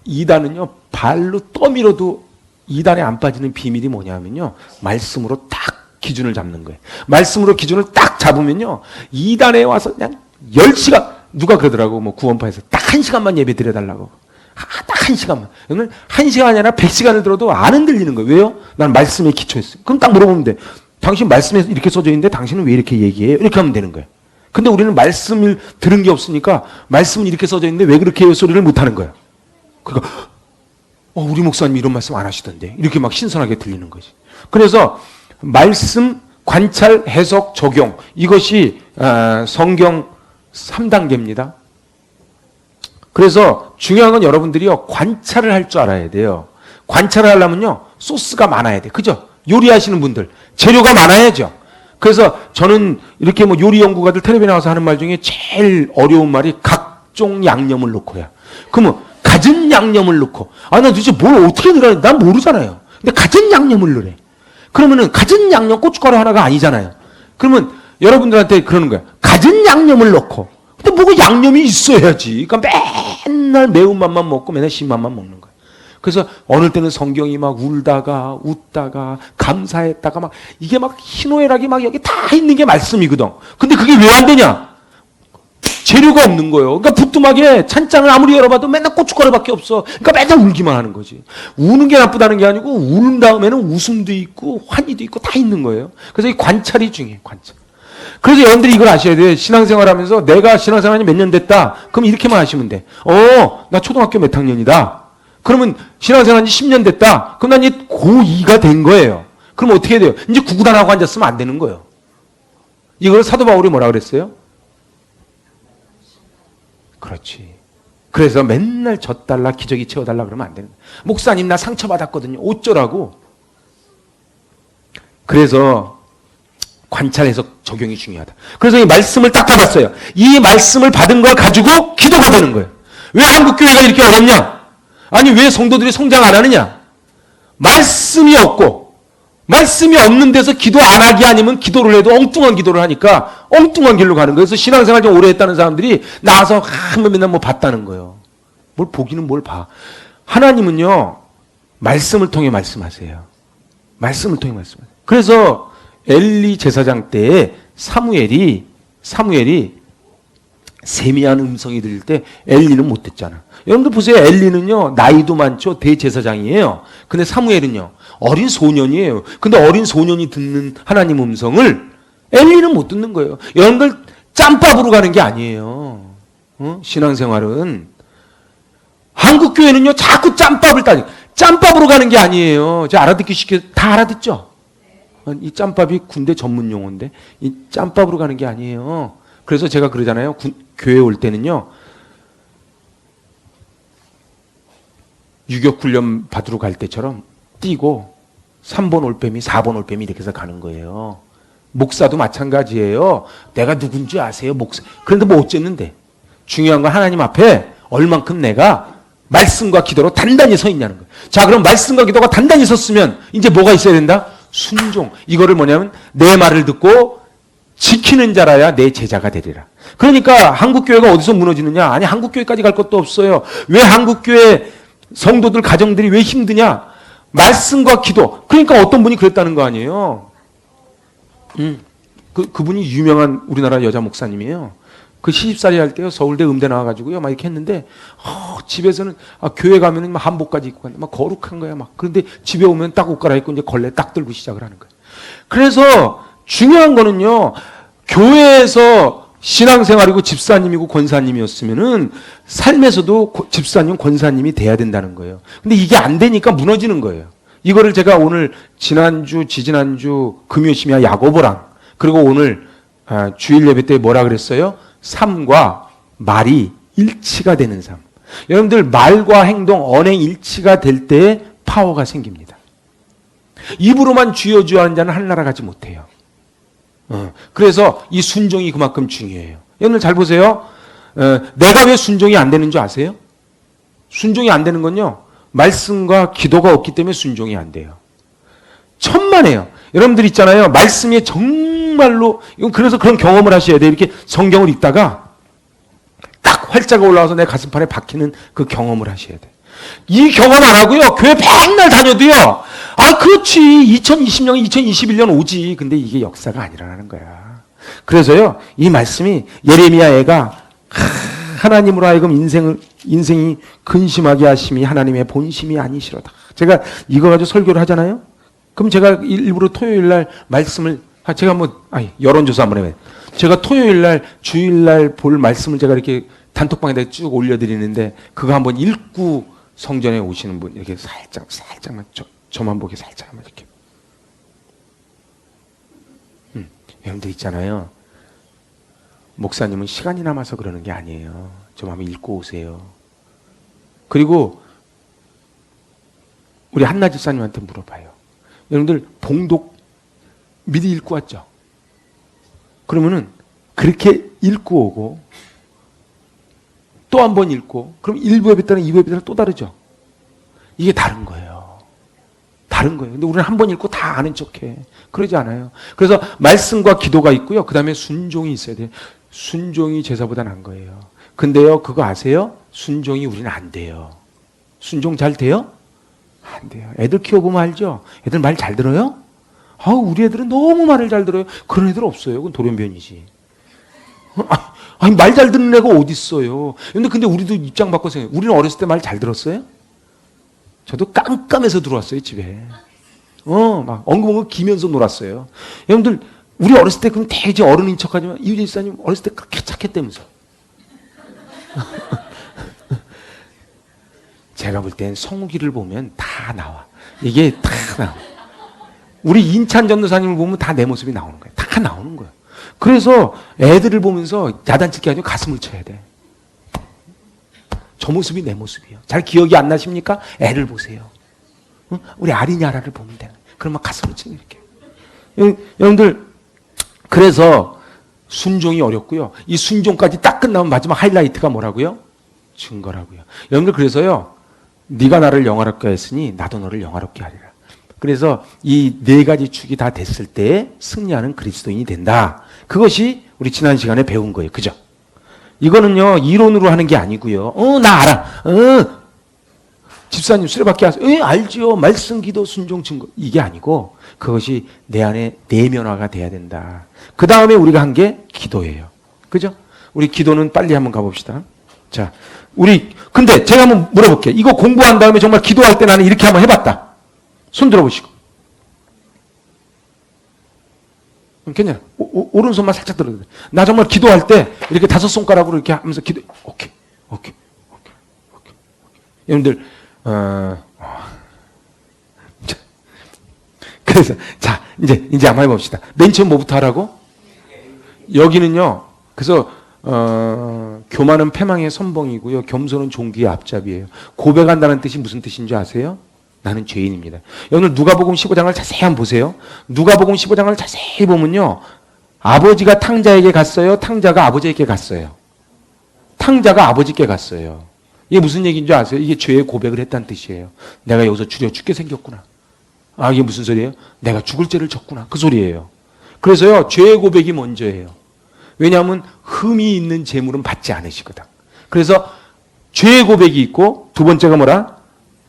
이단은요 발로 떠밀어도 이단에 안 빠지는 비밀이 뭐냐면요, 말씀으로 딱 기준을 잡는 거예요. 말씀으로 기준을 딱 잡으면요, 이단에 와서 그냥 10시간, 누가 그러더라고, 구원파에서 딱 1시간만 예배 드려달라고. 딱 1시간만. 오늘 1시간이 아니라 100시간을 들어도 안 흔들리는 거예요. 왜요? 난 말씀에 기초했어요. 그럼 딱 물어보면 돼. 당신 말씀에 이렇게 써져 있는데 당신은 왜 이렇게 얘기해요? 이렇게 하면 되는 거예요. 근데 우리는 말씀을 들은 게 없으니까 말씀은 이렇게 써져 있는데 왜 그렇게 해요? 소리를 못 하는 거예요. 그러니까 우리 목사님 이런 말씀 안 하시던데 이렇게 막 신선하게 들리는 거지. 그래서 말씀, 관찰, 해석, 적용, 이것이 성경 3단계입니다. 그래서 중요한 건 여러분들이요, 관찰을 할 줄 알아야 돼요. 관찰을 하려면요, 소스가 많아야 돼. 그죠? 요리하시는 분들 재료가 많아야죠. 그래서 저는 이렇게 요리 연구가들 텔레비에 나와서 하는 말 중에 제일 어려운 말이 각종 양념을 넣고야. 그러면 갖은 양념을 넣고, 나 도대체 뭘 어떻게 넣으라는지 난 모르잖아요. 근데 갖은 양념을 넣으래. 그러면은 갖은 양념 고춧가루 하나가 아니잖아요. 그러면 여러분들한테 그러는 거야. 갖은 양념을 넣고. 근데 뭐가 양념이 있어야지. 그러니까 맨날 매운맛만 먹고 맨날 신맛만 먹는 거야. 그래서 어느 때는 성경이 막 울다가 웃다가 감사했다가 막 이게 막 희노애락이 막 여기 다 있는 게 말씀이거든. 근데 그게 왜 안 되냐? 재료가 없는 거예요. 그러니까 부뚜막에 찬장을 아무리 열어봐도 맨날 고춧가루밖에 없어. 그러니까 맨날 울기만 하는 거지. 우는 게 나쁘다는 게 아니고 우는 다음에는 웃음도 있고 환희도 있고 다 있는 거예요. 그래서 이 관찰이 중요해. 관찰. 그래서 여러분들이 이걸 아셔야 돼요. 신앙생활하면서 내가 신앙생활이 몇 년 됐다. 그럼 이렇게만 하시면 돼. 나 초등학교 몇 학년이다. 그러면 신앙생활이 10년 됐다. 그럼 난 이제 고2가 된 거예요. 그럼 어떻게 돼요? 이제 구구단하고 앉았으면 안 되는 거예요. 이걸 사도 바울이 뭐라 그랬어요? 그렇지. 그래서 맨날 젖달라 기저귀 채워달라 그러면 안 되는 거예요. 목사님 나 상처받았거든요. 어쩌라고. 그래서 관찰해서 적용이 중요하다. 그래서 이 말씀을 딱 받았어요. 이 말씀을 받은 걸 가지고 기도가 되는 거예요. 왜 한국교회가 이렇게 어렵냐? 아니 왜 성도들이 성장 안 하느냐? 말씀이 없고, 말씀이 없는 데서 기도 안 하기 아니면 기도를 해도 엉뚱한 기도를 하니까 엉뚱한 길로 가는 거예요. 그래서 신앙생활 좀 오래 했다는 사람들이 나와서 맨날 뭐 봤다는 거예요. 뭘 보기는 뭘 봐. 하나님은요, 말씀을 통해 말씀하세요. 말씀을 통해 말씀하세요. 그래서 엘리 제사장 때에 사무엘이 세미한 음성이 들릴 때 엘리는 못 듣잖아. 여러분들 보세요. 엘리는요, 나이도 많죠. 대제사장이에요. 근데 사무엘은요, 어린 소년이에요. 근데 어린 소년이 듣는 하나님 음성을 엘리는 못 듣는 거예요. 여러분들 짬밥으로 가는 게 아니에요. 신앙생활은. 한국 교회는요, 자꾸 짬밥을 따지. 짬밥으로 가는 게 아니에요. 제가 알아듣기 쉽게 다 알아듣죠? 이 짬밥이 군대 전문 용어인데, 이 짬밥으로 가는 게 아니에요. 그래서 제가 그러잖아요. 교회 올 때는요, 유격훈련 받으러 갈 때처럼 뛰고 3번 올빼미, 4번 올빼미 이렇게 해서 가는 거예요. 목사도 마찬가지예요. 내가 누군지 아세요? 목사. 그런데 뭐 어쨌는데? 중요한 건 하나님 앞에 얼만큼 내가 말씀과 기도로 단단히 서 있냐는 거예요. 자, 그럼 말씀과 기도가 단단히 섰으면 이제 뭐가 있어야 된다? 순종. 이거를 뭐냐면 내 말을 듣고 지키는 자라야 내 제자가 되리라. 그러니까 한국교회가 어디서 무너지느냐? 아니, 한국교회까지 갈 것도 없어요. 왜 한국교회 성도들, 가정들이 왜 힘드냐? 말씀과 기도. 그러니까 어떤 분이 그랬다는 거 아니에요? 그분이 유명한 우리나라 여자 목사님이에요. 그 시집살이 할 때요, 서울대 음대 나와가지고요, 막 이렇게 했는데, 집에서는, 교회 가면은 막 한복까지 입고 갔는데, 막 거룩한 거야, 막. 그런데 집에 오면 딱 옷 갈아입고 이제 걸레 딱 들고 시작을 하는 거예요. 그래서 중요한 거는요, 교회에서 신앙생활이고 집사님이고 권사님이었으면은 삶에서도 집사님, 권사님이 돼야 된다는 거예요. 근데 이게 안 되니까 무너지는 거예요. 이거를 제가 오늘 지난주, 지지난주 금요심야 야고보랑 그리고 오늘 주일 예배 때 뭐라 그랬어요? 삶과 말이 일치가 되는 삶. 여러분들 말과 행동, 언행 일치가 될 때 파워가 생깁니다. 입으로만 주여 주여 하는 자는 하늘나라 가지 못해요. 그래서 이 순종이 그만큼 중요해요. 여러분들 잘 보세요. 내가 왜 순종이 안 되는 줄 아세요? 순종이 안 되는 건요, 말씀과 기도가 없기 때문에 순종이 안 돼요. 천만에요. 여러분들 있잖아요. 말씀이 정말로, 그래서 그런 경험을 하셔야 돼요. 이렇게 성경을 읽다가 딱 활자가 올라와서 내 가슴판에 박히는 그 경험을 하셔야 돼요. 이 경험 안 하고요, 교회 맨날 다녀도요, 그렇지, 2020년, 2021년 오지. 근데 이게 역사가 아니라는 거야. 그래서요, 이 말씀이 예레미야 애가 하나님으로 하여금 인생이 근심하게 하심이 하나님의 본심이 아니시로다. 제가 이거 가지고 설교를 하잖아요. 그럼 제가 일부러 토요일 날 말씀을, 제가 여론조사 한번 해봐요. 제가 토요일 날, 주일 날 볼 말씀을 제가 이렇게 단톡방에다 쭉 올려드리는데, 그거 한번 읽고 성전에 오시는 분, 이렇게 살짝만, 저만 보게 살짝만 이렇게. 여러분들 있잖아요. 목사님은 시간이 남아서 그러는 게 아니에요. 좀 한번 읽고 오세요. 그리고 우리 한나 집사님한테 물어봐요. 여러분들 봉독 미리 읽고 왔죠? 그러면은 그렇게 읽고 오고 또 한 번 읽고, 그럼 1부 예배 때는 2부 예배 때는 또 다르죠? 이게 다른 거예요. 다른 거예요. 근데 우리는 한 번 읽고 다 아는 척해. 그러지 않아요. 그래서 말씀과 기도가 있고요. 그 다음에 순종이 있어야 돼요. 순종이 제사보다 난 거예요. 근데요, 그거 아세요? 순종이 우리는 안 돼요. 순종 잘 돼요? 안 돼요. 애들 키워보면 알죠? 애들 말 잘 들어요? 우리 애들은 너무 말을 잘 들어요. 그런 애들 없어요. 그건 돌연변이지. 말 잘 듣는 애가 어디 있어요? 근데 우리도 입장 바꿔서 생각해요. 우리는 어렸을 때 말 잘 들었어요? 저도 깜깜해서 들어왔어요, 집에. 막 엉금엉금 기면서 놀았어요. 여러분들, 우리 어렸을 때 그럼 되게 어른인 척 하지만 이유진 집사님 어렸을 때 그렇게 착했다면서. 제가 볼 땐 성우기를 보면 다 나와. 이게 다 나와. 우리 인찬 전도사님을 보면 다 내 모습이 나오는 거예요. 다 나오는 거예요. 그래서 애들을 보면서 야단치기 아니고 가슴을 쳐야 돼. 저 모습이 내 모습이에요. 잘 기억이 안 나십니까? 애를 보세요. 우리 아리냐라를 보면 돼. 그러면 가슴을 치는 이렇게. 여러분들, 그래서 순종이 어렵고요. 이 순종까지 딱 끝나면 마지막 하이라이트가 뭐라고요? 증거라고요. 여러분들, 그래서요, 네가 나를 영화롭게 했으니 나도 너를 영화롭게 하리라. 그래서 이 네 가지 축이 다 됐을 때 승리하는 그리스도인이 된다. 그것이 우리 지난 시간에 배운 거예요. 그죠? 이거는요, 이론으로 하는 게 아니고요. 나 알아. 집사님 수레바퀴 하세요. 알죠. 말씀, 기도, 순종, 증거. 이게 아니고 그것이 내 안에 내면화가 돼야 된다. 그 다음에 우리가 한 게 기도예요. 그죠? 우리 기도는 빨리 한번 가봅시다. 자, 근데 제가 한번 물어볼게요. 이거 공부한 다음에 정말 기도할 때 나는 이렇게 한번 해봤다. 손 들어보시고. 괜찮아. 오른손만 살짝 들어도 돼. 나 정말 기도할 때 이렇게 5손가락으로 이렇게 하면서 오케이. 여러분들, 그래서, 자, 이제 한번 해봅시다. 맨 처음 뭐부터 하라고? 여기는요, 그래서, 교만은 패망의 선봉이고요. 겸손은 종기의 앞잡이에요. 고백한다는 뜻이 무슨 뜻인 줄 아세요? 나는 죄인입니다. 오늘 누가복음 15장을 자세히 한번 보세요. 누가복음 15장을 자세히 보면요. 아버지가 탕자에게 갔어요. 탕자가 아버지에게 갔어요. 탕자가 아버지께 갔어요. 이게 무슨 얘기인 줄 아세요? 이게 죄의 고백을 했다는 뜻이에요. 내가 여기서 줄여 죽게 생겼구나. 아, 이게 무슨 소리예요? 내가 죽을 죄를 졌구나. 그 소리예요. 그래서요, 죄의 고백이 먼저예요. 왜냐하면 흠이 있는 재물은 받지 않으시거든. 그래서 죄의 고백이 있고 두 번째가 뭐라?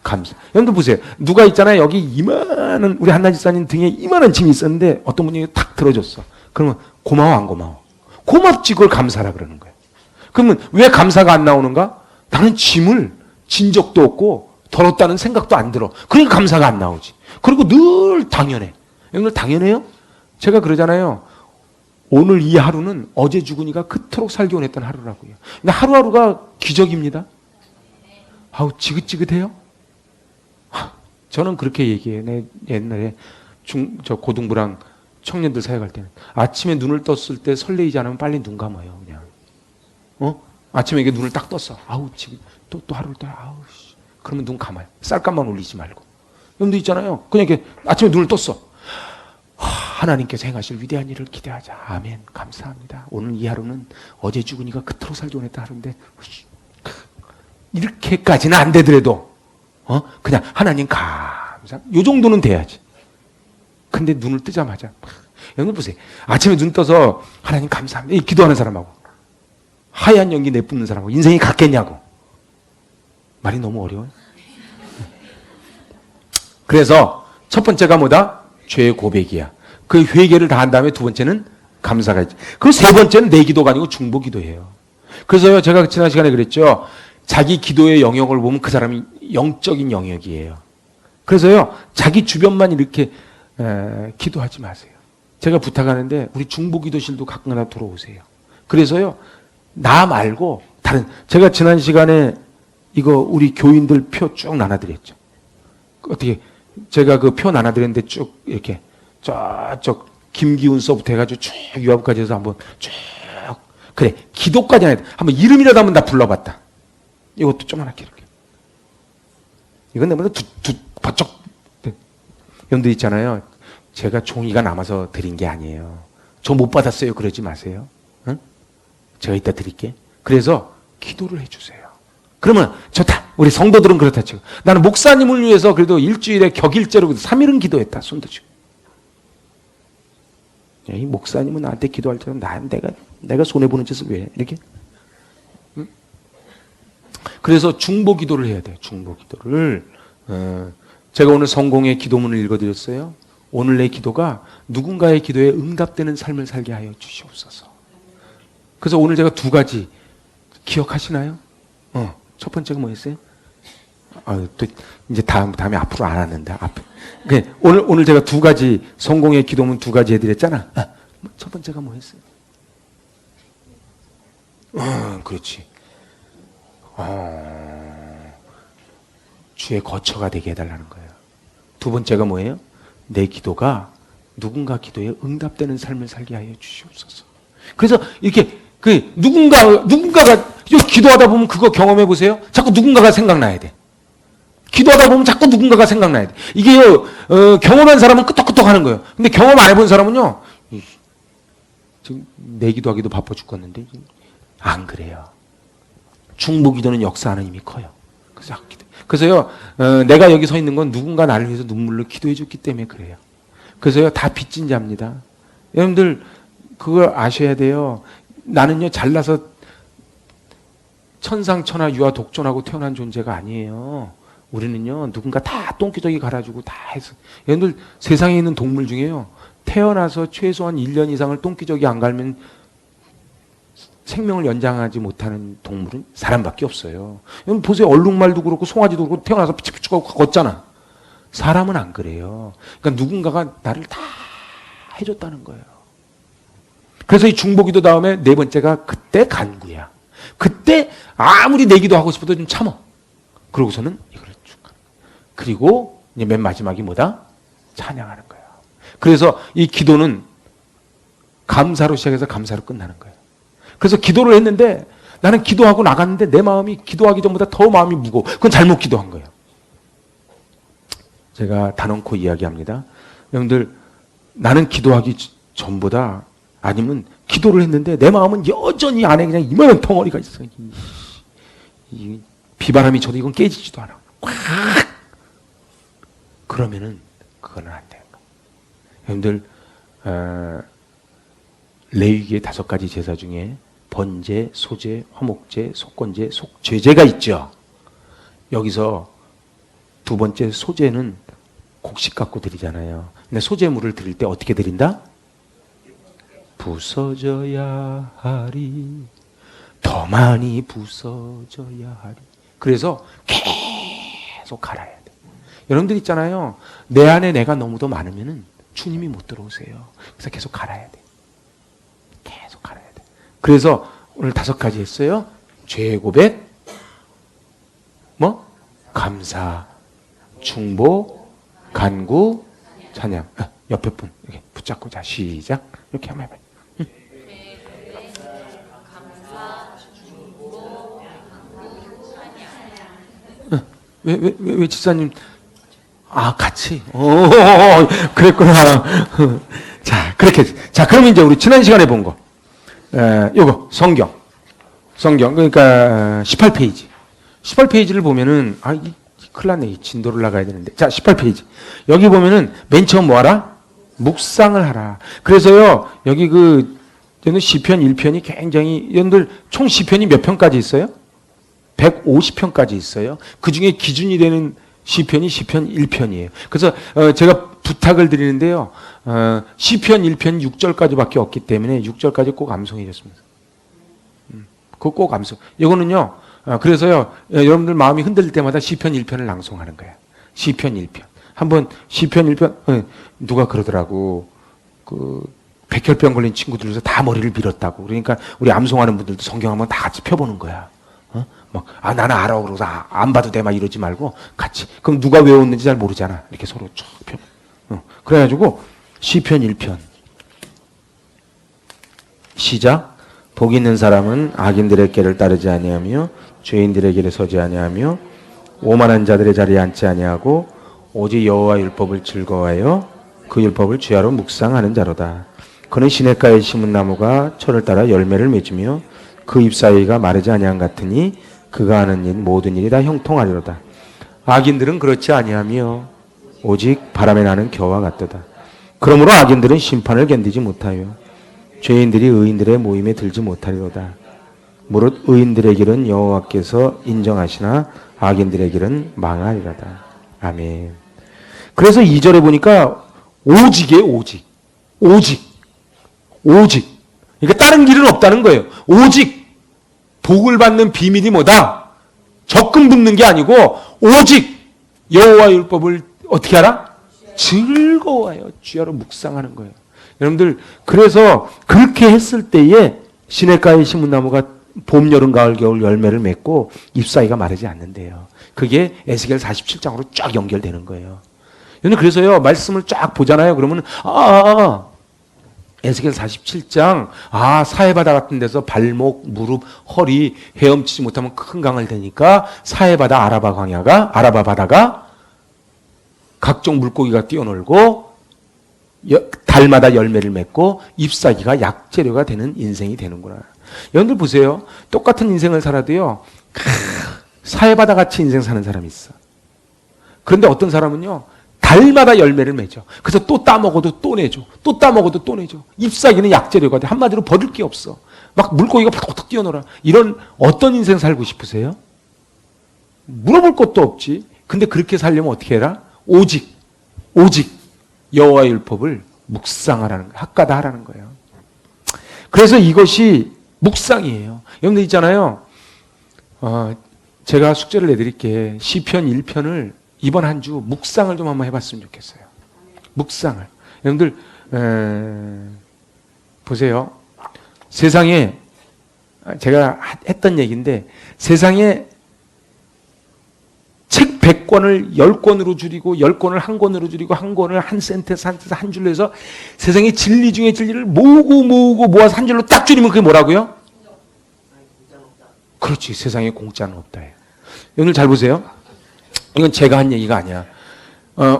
감사. 여러분들 보세요. 누가 있잖아요. 여기 이만한 우리 한나 집사님 등에 이만한 짐이 있었는데 어떤 분이 탁 들어줬어. 그러면 고마워 안 고마워? 고맙지 그걸 감사라 그러는 거예요. 그러면 왜 감사가 안 나오는가? 나는 짐을 진 적도 없고 더럽다는 생각도 안 들어. 그러니까 감사가 안 나오지. 그리고 늘 당연해. 여러분들 당연해요? 제가 그러잖아요. 오늘 이 하루는 어제 죽으니까 그토록 살기 원했던 하루라고요. 근데 하루하루가 기적입니다. 아우 지긋지긋해요. 저는 그렇게 얘기해요. 내 옛날에 저 고등부랑 청년들 사역할 때는 아침에 눈을 떴을 때 설레이지 않으면 빨리 눈 감아요. 그냥 아침에 이게 눈을 딱 떴어. 아우 지금 또 하루를 떠요. 아우 씨. 그러면 눈 감아요. 쌀감만 올리지 말고. 여러분들 있잖아요. 그냥 이렇게 아침에 눈을 떴어. 하나님께서 행하실 위대한 일을 기대하자. 아멘. 감사합니다. 오늘 이 하루는 어제 죽으니까 그토록 살기 원했다 하는데 이렇게까지는 안 되더라도 그냥 하나님 감사. 요 정도는 돼야지. 근데 눈을 뜨자마자 여러분 보세요. 아침에 눈 떠서 하나님 감사합니다. 이 기도하는 사람하고 하얀 연기 내뿜는 사람하고 인생이 같겠냐고. 말이 너무 어려워요. 그래서 첫 번째가 뭐다? 죄의 고백이야. 그 회개를 다 한 다음에 두 번째는 감사가 있지. 그리고 세 번째는 내 기도가 아니고 중보 기도예요. 그래서요, 제가 지난 시간에 그랬죠. 자기 기도의 영역을 보면 그 사람이 영적인 영역이에요. 그래서요, 자기 주변만 이렇게 기도하지 마세요. 제가 부탁하는데 우리 중보 기도실도 가끔 하나 들어오세요. 그래서요, 나 말고 다른, 제가 지난 시간에 이거 우리 교인들 표 쭉 나눠드렸죠. 어떻게 제가 그 표 나눠드렸는데 쭉 이렇게 저쪽 김기훈서부터 해가지고 쭉 유압까지 해서 한번 쭉 그래 기도까지 안 해. 한번 이름이라도 한번 다 불러봤다. 이것도 조그맣게 이렇게. 이건 내가 바짝 연도 있잖아요. 제가 종이가 남아서 드린 게 아니에요. 저 못 받았어요. 그러지 마세요. 응? 제가 이따 드릴게. 그래서 기도를 해주세요. 그러면 좋다. 우리 성도들은 그렇다 치고. 나는 목사님을 위해서 그래도 일주일에 격일제로 3일은 기도했다. 손도 치고. 이 목사님은 나한테 기도할 때는 내가 손해보는 짓을 왜 해? 이렇게? 응? 그래서 중보 기도를 해야 돼요. 중보 기도를. 제가 오늘 성공의 기도문을 읽어드렸어요. 오늘 내 기도가 누군가의 기도에 응답되는 삶을 살게 하여 주시옵소서. 그래서 오늘 제가 두 가지 기억하시나요? 첫 번째가 뭐였어요? 또 이제 다음에 앞으로 안 하는데 오늘 제가 두 가지 성공의 기도문 두 가지 해드렸잖아. 첫 번째가 뭐였어요? 그렇지. 주의 거처가 되게 해달라는 거예요. 두 번째가 뭐예요? 내 기도가 누군가 기도에 응답되는 삶을 살게 하여 주시옵소서. 그래서 이렇게 누군가가 기도하다 보면 그거 경험해 보세요. 자꾸 누군가가 생각나야 돼. 기도하다 보면 자꾸 누군가가 생각나야 돼. 이게요, 경험한 사람은 끄떡끄떡 하는 거예요. 근데 경험 안 해본 사람은요, 지금 내 기도하기도 바빠 죽겠는데, 안 그래요. 중보 기도는 역사하는 힘이 커요. 그래서요, 내가 여기 서 있는 건 누군가 나를 위해서 눈물로 기도해 줬기 때문에 그래요. 그래서요, 다 빚진 자입니다. 여러분들, 그걸 아셔야 돼요. 나는요, 잘나서 천상천하 유아 독존하고 태어난 존재가 아니에요. 우리는요, 누군가 다 똥기저귀 갈아주고 다 해서. 여러분들, 세상에 있는 동물 중에요, 태어나서 최소한 1년 이상을 똥기저귀 안 갈면 생명을 연장하지 못하는 동물은 사람밖에 없어요. 여러분 보세요. 얼룩말도 그렇고 송아지도 그렇고 태어나서 피치피치하고 걷잖아. 사람은 안 그래요. 그러니까 누군가가 나를 다 해줬다는 거예요. 그래서 이 중보기도 다음에 네 번째가 그때 간구야. 그때 아무리 내기도 하고 싶어도 좀 참어. 그러고서는 이거를 쭉 가는 거야. 그리고 이제 맨 마지막이 뭐다? 찬양하는 거야. 그래서 이 기도는 감사로 시작해서 감사로 끝나는 거예요. 그래서 기도를 했는데 나는 기도하고 나갔는데 내 마음이 기도하기 전보다 더 마음이 무거워. 그건 잘못 기도한 거예요. 제가 단언코 이야기합니다. 여러분들 나는 기도하기 전보다 아니면 기도를 했는데 내 마음은 여전히 안에 그냥 이만한 덩어리가 있어요. 이 비바람이 쳐도 이건 깨지지도 않아. 꽉! 그러면은 그거는 안 돼요. 여러분들 레위기의 5가지 제사 중에 번제, 소제, 화목제, 속건제, 속죄제가 있죠. 여기서 두 번째 소제는 곡식 갖고 드리잖아요. 근데 소제물을 드릴 때 어떻게 드린다? 부서져야 하리. 더 많이 부서져야 하리. 그래서 계속 갈아야 돼. 여러분들 있잖아요. 내 안에 내가 너무도 많으면은 주님이 못 들어오세요. 그래서 계속 갈아야 돼. 계속 갈아야 돼. 그래서 오늘 5가지 했어요. 죄 고백, 감사, 중보, 간구, 찬양. 옆에 분 이렇게 붙잡고 자 시작. 이렇게 한번 해봐요. 왜 집사님? 같이. 그랬구나. 자, 그렇게. 자, 그럼 이제 우리 지난 시간에 본 거. 요거, 성경. 그러니까, 18페이지. 18페이지를 보면은, 큰일 났네. 이 진도를 나가야 되는데. 자, 18페이지. 여기 보면은, 맨 처음 뭐 하라? 묵상을 하라. 그래서요, 여기 저는 시편 1편이 굉장히, 여러분들 총 시편이 몇 편까지 있어요? 150편까지 있어요. 그 중에 기준이 되는 시편이 시편 1편이에요. 그래서 제가 부탁을 드리는데요. 시편 1편 6절까지밖에 없기 때문에 6절까지 꼭 암송해 줬습니다. 그거 꼭 암송. 이거는요. 그래서요. 여러분들 마음이 흔들릴 때마다 시편 1편을 낭송하는 거예요. 시편 1편. 한번 시편 1편 누가 그러더라고. 백혈병 걸린 친구들에서 다 머리를 밀었다고. 그러니까 우리 암송하는 분들도 성경 한번 다 같이 펴보는 거야. 나는 알아. 그러고서 안 봐도 돼. 막 이러지 말고 같이. 그럼 누가 외웠는지 잘 모르잖아. 이렇게 서로 쫙 펴. 그래가지고 시편 1편. 시작. 복 있는 사람은 악인들의 길을 따르지 아니하며 죄인들의 길에 서지 아니하며 오만한 자들의 자리에 앉지 아니하고 오직 여호와 율법을 즐거워하여 그 율법을 주야로 묵상하는 자로다. 그는 시냇가에 심은 나무가 철을 따라 열매를 맺으며 그 잎사귀가 마르지 아니한 같으니 그가 하는 일 모든 일이 다 형통하리로다. 악인들은 그렇지 아니하며 오직 바람에 나는 겨와 같도다. 그러므로 악인들은 심판을 견디지 못하여 죄인들이 의인들의 모임에 들지 못하리로다. 무릇 의인들의 길은 여호와께서 인정하시나 악인들의 길은 망하리로다. 아멘. 그래서 2절에 보니까 오직이에요. 오직. 그러니까 다른 길은 없다는 거예요. 오직 복을 받는 비밀이 뭐다? 적금 붓는 게 아니고 오직 여호와 율법을 어떻게 하라? 즐거워하여 주야로 묵상하는 거예요. 여러분들 그래서 그렇게 했을 때에 시냇가에 심은 나무가 봄, 여름, 가을, 겨울 열매를 맺고 잎사귀가 마르지 않는데요. 그게 에스겔 47장으로 쫙 연결되는 거예요. 여러분 그래서요 말씀을 쫙 보잖아요. 그러면 에스겔 47장 사해바다 같은 데서 발목, 무릎, 허리 헤엄치지 못하면 큰 강을 대니까 사해바다 아라바 바다가 각종 물고기가 뛰어놀고 달마다 열매를 맺고 잎사귀가 약재료가 되는 인생이 되는구나. 여러분들 보세요. 똑같은 인생을 살아도요. 사해바다 같이 인생 사는 사람이 있어. 그런데 어떤 사람은요. 달마다 열매를 맺어. 그래서 또 따먹어도 또 내줘. 또 따먹어도 또 내줘. 잎사귀는 약재료가 돼. 한마디로 버릴 게 없어. 막 물고기가 팍팍 뛰어놀아. 이런 어떤 인생 살고 싶으세요? 물어볼 것도 없지. 근데 그렇게 살려면 어떻게 해라? 오직 여호와의 율법을 묵상하라는 거예요. 학가다 하라는 거예요. 그래서 이것이 묵상이에요. 여러분들 있잖아요. 제가 숙제를 내드릴게. 시편 1편을 이번 한 주 묵상을 좀 한번 해봤으면 좋겠어요. 묵상을. 여러분들 보세요. 세상에 제가 했던 얘기인데 세상에 책 100권을 10권으로 줄이고 10권을 한 권으로 줄이고 한 권을 한 센테ን스 한 줄로 해서 세상의 진리 중에 진리를 모으고 모아서 한 줄로 딱 줄이면 그게 뭐라고요? 그렇지. 세상에 공짜는 없다. 오늘 잘 보세요. 이건 제가 한 얘기가 아니야.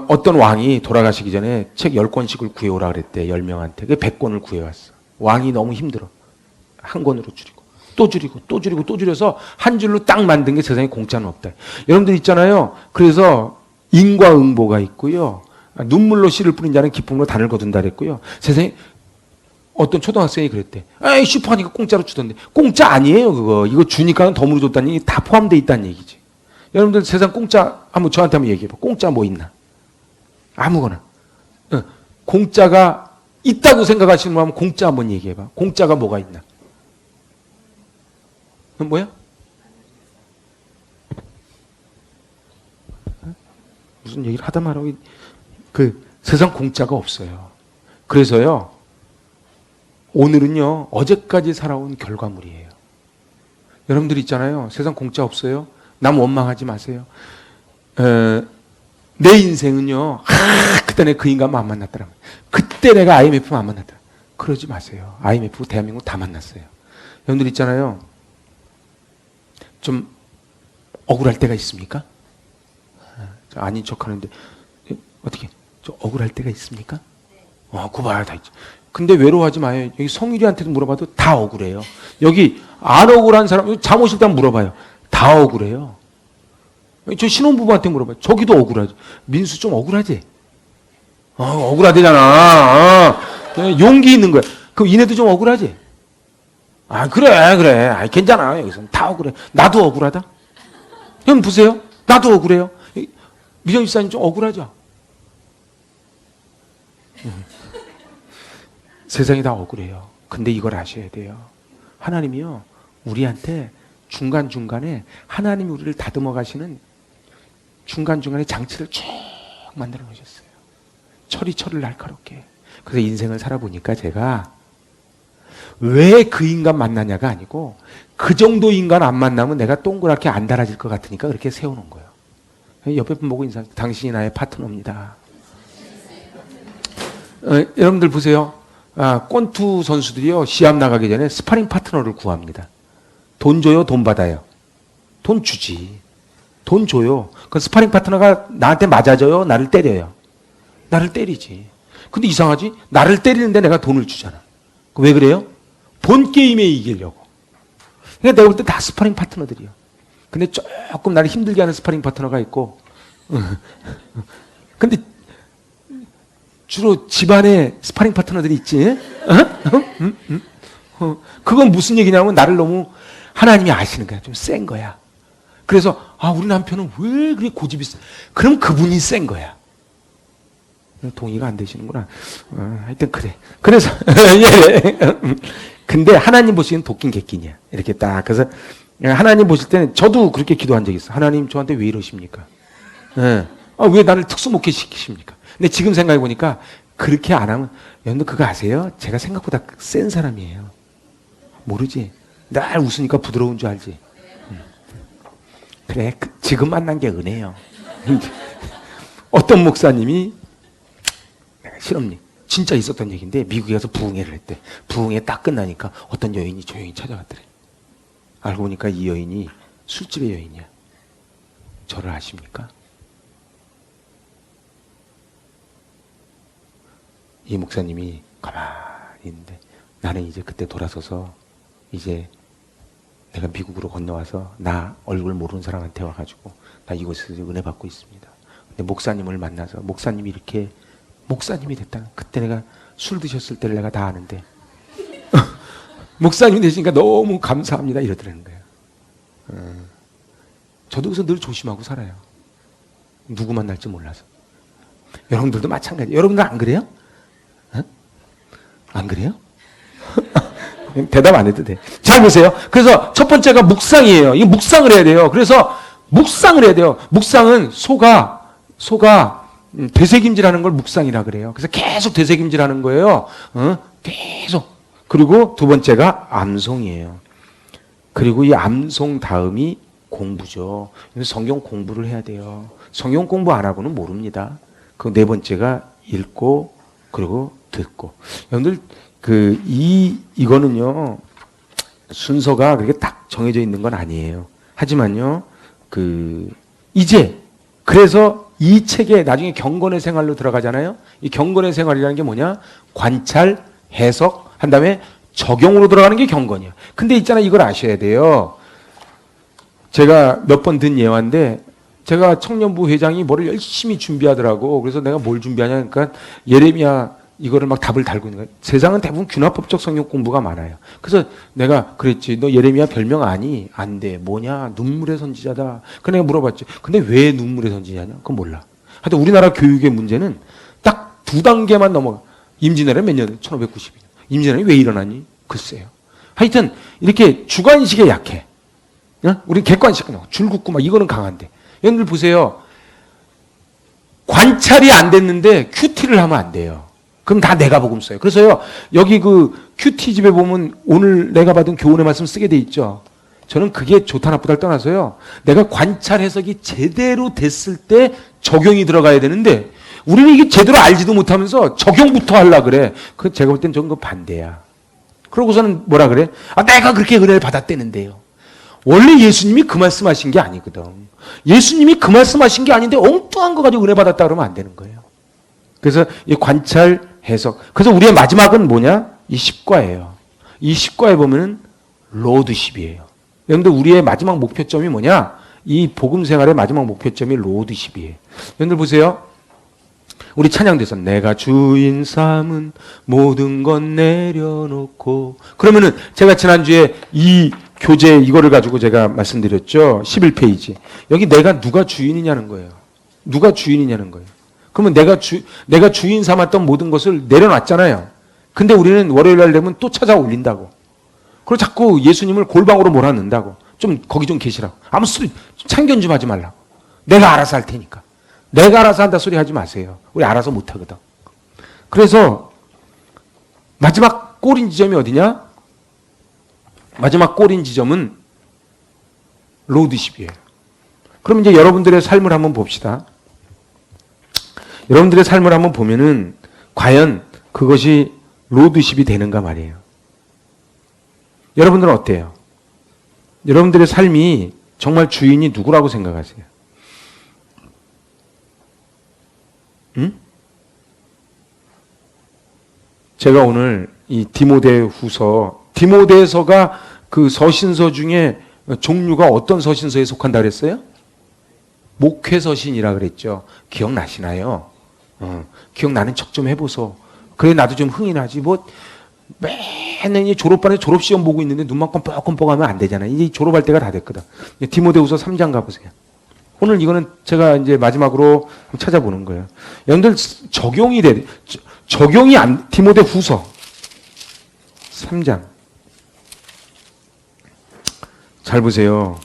어떤 왕이 돌아가시기 전에 책 10권씩을 구해오라 그랬대. 10명한테. 그 100권을 구해왔어. 왕이 너무 힘들어. 한 권으로 줄이고 또 줄이고 또 줄이고 또 줄여서 한 줄로 딱 만든 게 세상에 공짜는 없다. 여러분들 있잖아요. 그래서 인과응보가 있고요. 눈물로 씨를 뿌린 자는 기쁨으로 단을 거둔다 그랬고요. 세상에 어떤 초등학생이 그랬대. 에이 슈퍼하니까 공짜로 주던데. 공짜 아니에요 그거. 이거 주니까는 덤으로 줬다는 얘기 다 포함되어 있다는 얘기지. 여러분들 세상 공짜 한번 저한테 한번 얘기해봐. 공짜 뭐 있나? 아무거나. 공짜가 있다고 생각하시는 분 하면 공짜 한번 얘기해봐. 공짜가 뭐가 있나? 뭐야? 무슨 얘기를 하다 말하고 그 세상 공짜가 없어요. 그래서요. 오늘은요. 어제까지 살아온 결과물이에요. 여러분들 있잖아요. 세상 공짜 없어요. 남 원망하지 마세요. 내 인생은요. 그때 내가 그 인간만 안 만났더라. 그때 내가 IMF만 안 만났다. 그러지 마세요. IMF 대한민국 다 만났어요. 여러분들 있잖아요. 좀 억울할 때가 있습니까? 아닌 척하는데 어떻게 좀 억울할 때가 있습니까? 그거 봐요. 다 있죠. 근데 외로워하지 마요. 여기 성일이한테도 물어봐도 다 억울해요. 여기 안 억울한 사람 잠 오실 때 한번 물어봐요. 다 억울해요. 저 신혼부부한테 물어봐요. 저기도 억울하지. 민수 좀 억울하지? 억울하대잖아. 용기 있는 거야. 그럼 이네도 좀 억울하지? 그래. 괜찮아. 여기서는 다 억울해. 나도 억울하다. 형 보세요. 나도 억울해요. 미정 집사님 좀 억울하죠? 세상이 다 억울해요. 근데 이걸 아셔야 돼요. 하나님이요. 우리한테 중간중간에 하나님이 우리를 다듬어 가시는 중간중간에 장치를 쭉 만들어 놓으셨어요. 철을 날카롭게. 그래서 인생을 살아보니까 제가 왜 그 인간 만나냐가 아니고 그 정도 인간 안 만나면 내가 동그랗게 안 달아질 것 같으니까 그렇게 세워놓은 거예요. 옆에 분 보고 인사, 당신이 나의 파트너입니다. 여러분들 보세요. 권투 선수들이요. 시합 나가기 전에 스파링 파트너를 구합니다. 돈 줘요? 돈 받아요? 돈 주지. 돈 줘요. 그 스파링 파트너가 나한테 맞아줘요? 나를 때려요? 나를 때리지. 근데 이상하지? 나를 때리는데 내가 돈을 주잖아. 왜 그래요? 본 게임에 이기려고. 그러니까 내가 볼 때 다 스파링 파트너들이요. 근데 조금 나를 힘들게 하는 스파링 파트너가 있고 근데 주로 집안에 스파링 파트너들이 있지. 그건 무슨 얘기냐면 나를 너무 하나님이 아시는 거야. 좀 센 거야. 그래서 우리 남편은 왜 그렇게 고집이 세? 그럼 그분이 센 거야. 동의가 안 되시는구나. 하여튼 그래. 그래서 예. 근데 하나님 보시기엔 도끼인 객기냐. 이렇게 딱. 그래서 하나님 보실 때는 저도 그렇게 기도한 적이 있어. 하나님 저한테 왜 이러십니까? 왜 나를 특수목회 시키십니까? 근데 지금 생각해 보니까 그렇게 안 하면 여러분 그거 아세요? 제가 생각보다 센 사람이에요. 모르지? 날 웃으니까 부드러운 줄 알지? 그래. 지금 만난 게 은혜요. 어떤 목사님이 실험님 진짜 있었던 얘기인데 미국에 가서 부흥회를 했대. 부흥회 딱 끝나니까 어떤 여인이 조용히 찾아왔더래. 알고 보니까 이 여인이 술집의 여인이야. 저를 아십니까? 이 목사님이 가만히 있는데 나는 이제 그때 돌아서서 이제 내가 미국으로 건너와서 나 얼굴 모르는 사람한테 와가지고 나 이곳에서 은혜 받고 있습니다. 근데 목사님을 만나서 목사님이 이렇게 목사님이 됐다. 그때 내가 술 드셨을 때를 내가 다 아는데 목사님이 되시니까 너무 감사합니다 이러더라는 거예요. 저도 그래서 늘 조심하고 살아요. 누구 만날지 몰라서. 여러분들도 마찬가지. 여러분들 안 그래요? 안 그래요? 대답 안 해도 돼. 잘 보세요. 그래서 첫 번째가 묵상이에요. 이 묵상을 해야 돼요. 그래서 묵상을 해야 돼요. 묵상은 소가 되새김질하는 걸 묵상이라 그래요. 그래서 계속 되새김질하는 거예요. 계속. 그리고 두 번째가 암송이에요. 그리고 이 암송 다음이 공부죠. 성경 공부를 해야 돼요. 성경 공부 안 하고는 모릅니다. 그 네 번째가 읽고 그리고 듣고. 여러분들 이거는요 순서가 그렇게 딱 정해져 있는 건 아니에요. 하지만요 이제 그래서 이 책에 나중에 경건의 생활로 들어가잖아요. 이 경건의 생활이라는 게 뭐냐? 관찰, 해석, 한 다음에 적용으로 들어가는 게 경건이야. 근데 있잖아, 이걸 아셔야 돼요. 제가 몇 번 든 예화인데, 제가 청년부 회장이 뭐를 열심히 준비하더라고. 그래서 내가 뭘 준비하냐, 그러니까 예레미야 이거를 막 답을 달고 있는 거야. 세상은 대부분 균화법적 성경 공부가 많아요. 그래서 내가 그랬지. 너 예레미야 별명 아니? 안 돼. 뭐냐? 눈물의 선지자다. 그래서 내가 물어봤지. 근데 왜 눈물의 선지자냐? 그건 몰라. 하여튼 우리나라 교육의 문제는 딱 두 단계만 넘어가. 임진왜란 몇 년? 1592년. 임진왜란이 왜 일어나니? 글쎄요. 하여튼 이렇게 주관식에 약해. 우리 객관식 그냥 줄긋고 막 이거는 강한데. 여러분들 보세요. 관찰이 안 됐는데 큐티를 하면 안 돼요. 그럼 다 내가 복음 써요. 그래서요, 여기 큐티 집에 보면 오늘 내가 받은 교훈의 말씀 쓰게 돼 있죠. 저는 그게 좋다 나쁘다를 떠나서요, 내가 관찰 해석이 제대로 됐을 때 적용이 들어가야 되는데, 우리는 이게 제대로 알지도 못하면서 적용부터 하려고 그래. 제가 볼 땐 저건 그 반대야. 그러고서는 뭐라 그래? 내가 그렇게 은혜를 받았다는데요. 원래 예수님이 그 말씀하신 게 아니거든. 예수님이 그 말씀하신 게 아닌데 엉뚱한 거 가지고 은혜 받았다 그러면 안 되는 거예요. 그래서 이 관찰, 해석. 그래서 우리의 마지막은 뭐냐? 이 10과예요. 이 10과에 보면은 로드십이에요. 여러분들 우리의 마지막 목표점이 뭐냐? 이 복음 생활의 마지막 목표점이 로드십이에요. 여러분들 보세요. 우리 찬양대서 내가 주인 삼은 모든 건 내려놓고, 그러면은 제가 지난주에 이 교재 이거를 가지고 제가 말씀드렸죠. 11페이지. 여기 내가 누가 주인이냐는 거예요. 누가 주인이냐는 거예요. 그러면 내가 주인 삼았던 모든 것을 내려놨잖아요. 근데 우리는 월요일 날 되면 또 찾아 올린다고. 그리고 자꾸 예수님을 골방으로 몰아넣는다고. 좀 거기 좀 계시라고. 아무 소리 참견 좀 하지 말라고. 내가 알아서 할 테니까. 내가 알아서 한다 소리 하지 마세요. 우리 알아서 못하거든. 그래서 마지막 꼬린 지점이 어디냐? 마지막 꼬린 지점은 로드십이에요. 그럼 이제 여러분들의 삶을 한번 봅시다. 여러분들의 삶을 한번 보면은 과연 그것이 로드십이 되는가 말이에요. 여러분들은 어때요? 여러분들의 삶이 정말 주인이 누구라고 생각하세요? 응? 제가 오늘 이 디모데서가 그 서신서 중에 종류가 어떤 서신서에 속한다 그랬어요? 목회서신이라 그랬죠. 기억나시나요? 기억나는 척 좀 해보소. 그래 나도 좀 흥이 나지. 뭐 맨날 졸업반에 졸업시험 보고 있는데 눈만 껌뻑껌뻑하면 안 되잖아요. 이제 졸업할 때가 다 됐거든. 디모데후서 3장 가보세요. 오늘 이거는 제가 이제 마지막으로 찾아보는 거예요. 여러분들 적용이 디모데후서 3장. 잘 보세요.